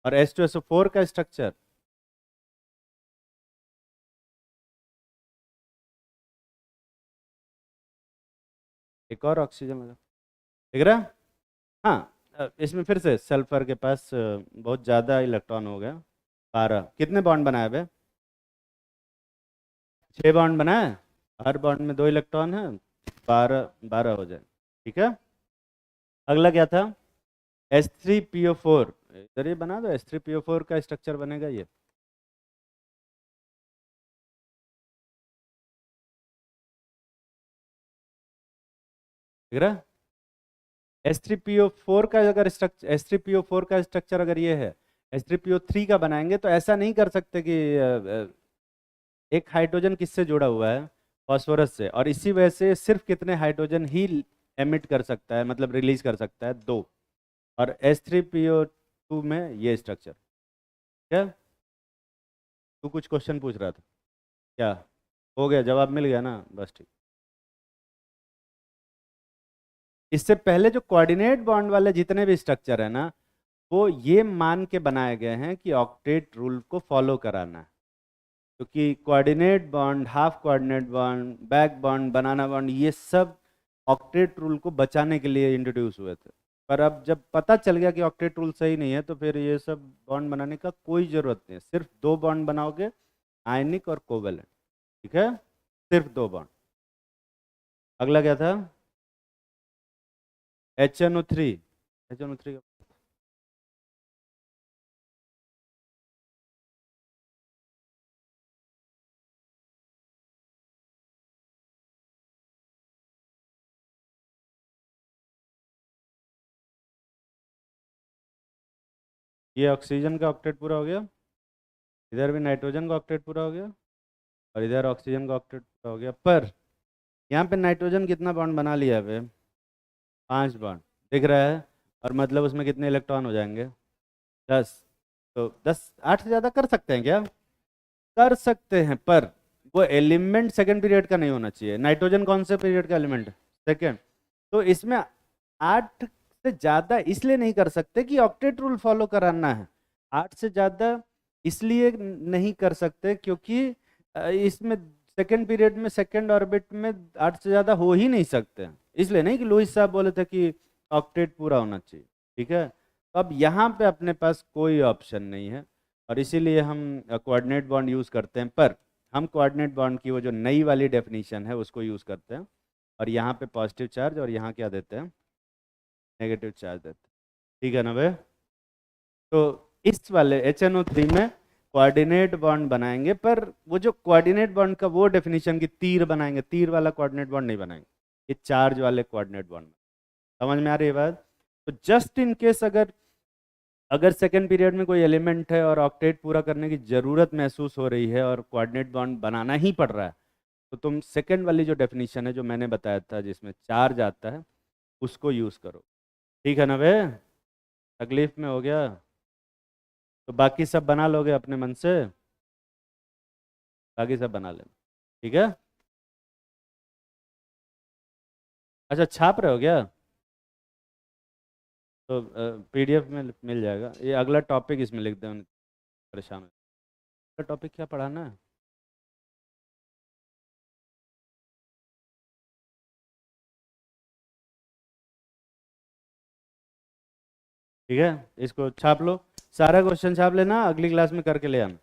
और H2SO4 का स्ट्रक्चर, एक और ऑक्सीजन लगा, दिख रहा है? हाँ, इसमें फिर से सल्फर के पास बहुत ज़्यादा इलेक्ट्रॉन हो गया। 12। कितने बॉन्ड बनाए बे? 6 बॉन्ड बनाए। हर बॉन्ड में 2 इलेक्ट्रॉन है। 12 12 हो जाए, ठीक है। अगला क्या था? H3PO4। इधर ये बना दो, H3PO4 का स्ट्रक्चर बनेगा ये। दिख रहा है? H3PO4 का अगर स्ट्रक्चर, H3PO4 का स्ट्रक्चर अगर ये है, H3PO3 का बनाएंगे तो ऐसा नहीं कर सकते कि एक हाइड्रोजन किससे जुड़ा हुआ है? फास्फोरस से। और इसी वजह से सिर्फ कितने हाइड्रोजन ही एमिट कर सकता है, मतलब रिलीज कर सकता है? 2। और H3PO2 में ये स्ट्रक्चर। क्या? तू कुछ क्वेश्चन पूछ रहा था क्या? हो गया, जवाब मिल गया ना, बस ठीक। इससे पहले जो कोऑर्डिनेट बॉन्ड वाले जितने भी स्ट्रक्चर है ना, वो ये मान के बनाए गए हैं कि ऑक्टेट रूल को फॉलो कराना है। क्योंकि coordinate bond, half coordinate bond, back bond, banana bond, ये सब ऑक्टेट रूल को बचाने के लिए इंट्रोड्यूस हुए थे। पर अब जब पता चल गया कि ऑक्टेट रूल सही नहीं है तो फिर ये सब बॉन्ड बनाने का कोई ज़रूरत नहीं है। सिर्फ 2 बॉन्ड बनाओगे, आयनिक और कोवेलेंट, ठीक है। सिर्फ 2 बॉन्ड। अगला क्या था? HNO3। HNO3 का ये ऑक्सीजन का ऑक्टेट पूरा हो गया। इधर भी नाइट्रोजन का ऑक्टेट पूरा हो गया। और इधर ऑक्सीजन का ऑक्टेट पूरा हो गया। पर यहाँ पे नाइट्रोजन कितना बॉन्ड बना लिया है? 5 बॉन्ड। दिख रहा है? और मतलब उसमें कितने इलेक्ट्रॉन हो जाएंगे? 10। तो 10, 8 से ज़्यादा कर सकते हैं क्या? कर सकते हैं, पर वो एलिमेंट सेकंड पीरियड का नहीं होना चाहिए। नाइट्रोजन कौन से पीरियड का एलिमेंट है? सेकंड। तो इसमें 8 से ज़्यादा इसलिए नहीं कर सकते कि ऑक्टेट रूल फॉलो कराना है। 8 से ज़्यादा इसलिए नहीं कर सकते क्योंकि इसमें सेकंड पीरियड में सेकंड ऑर्बिट में 8 से ज़्यादा हो ही नहीं सकते हैं। इसलिए नहीं कि लुईस साहब बोले थे कि ऑक्टेट पूरा होना चाहिए, ठीक है। तो अब यहाँ पे अपने पास कोई ऑप्शन नहीं है और इसीलिए हम कोऑर्डिनेट बॉन्ड यूज़ करते हैं। पर हम कोऑर्डिनेट बॉन्ड की वो जो नई वाली डेफिनेशन है उसको यूज़ करते हैं। और यहाँ पे पॉजिटिव चार्ज और यहाँ क्या देते हैं? नेगेटिव चार्ज देते हैं, ठीक है ना भाई। तो इस वाले HNO3 में कोऑर्डिनेट बॉन्ड बनाएंगे, पर वो जो कोऑर्डिनेट बॉन्ड का वो डेफिनेशन की तीर बनाएंगे, तीर वाला कोऑर्डिनेट बॉन्ड नहीं बनाएंगे, ये चार्ज वाले कोऑर्डिनेट बॉन्ड। समझ में आ रही है बात? तो जस्ट इन केस अगर अगर सेकेंड पीरियड में कोई एलिमेंट है और ऑक्टेट पूरा करने की ज़रूरत महसूस हो रही है और कोऑर्डिनेट बॉन्ड बनाना ही पड़ रहा है, तो तुम सेकेंड वाली जो डेफिनेशन है जो मैंने बताया था जिसमें चार्ज आता है उसको यूज़ करो। ठीक है ना बे? तकलीफ में हो गया? तो बाकी सब बना लोगे अपने मन से? बाकी सब बना लेना, ठीक है? अच्छा, छाप रहे हो क्या? तो पीडीएफ में मिल जाएगा। ये अगला टॉपिक इसमें लिख दो, परेशान हो। अगला टॉपिक क्या पढ़ाना है? ठीक है, इसको छाप लो, सारा क्वेश्चन छाप लेना, अगली क्लास में करके ले आना।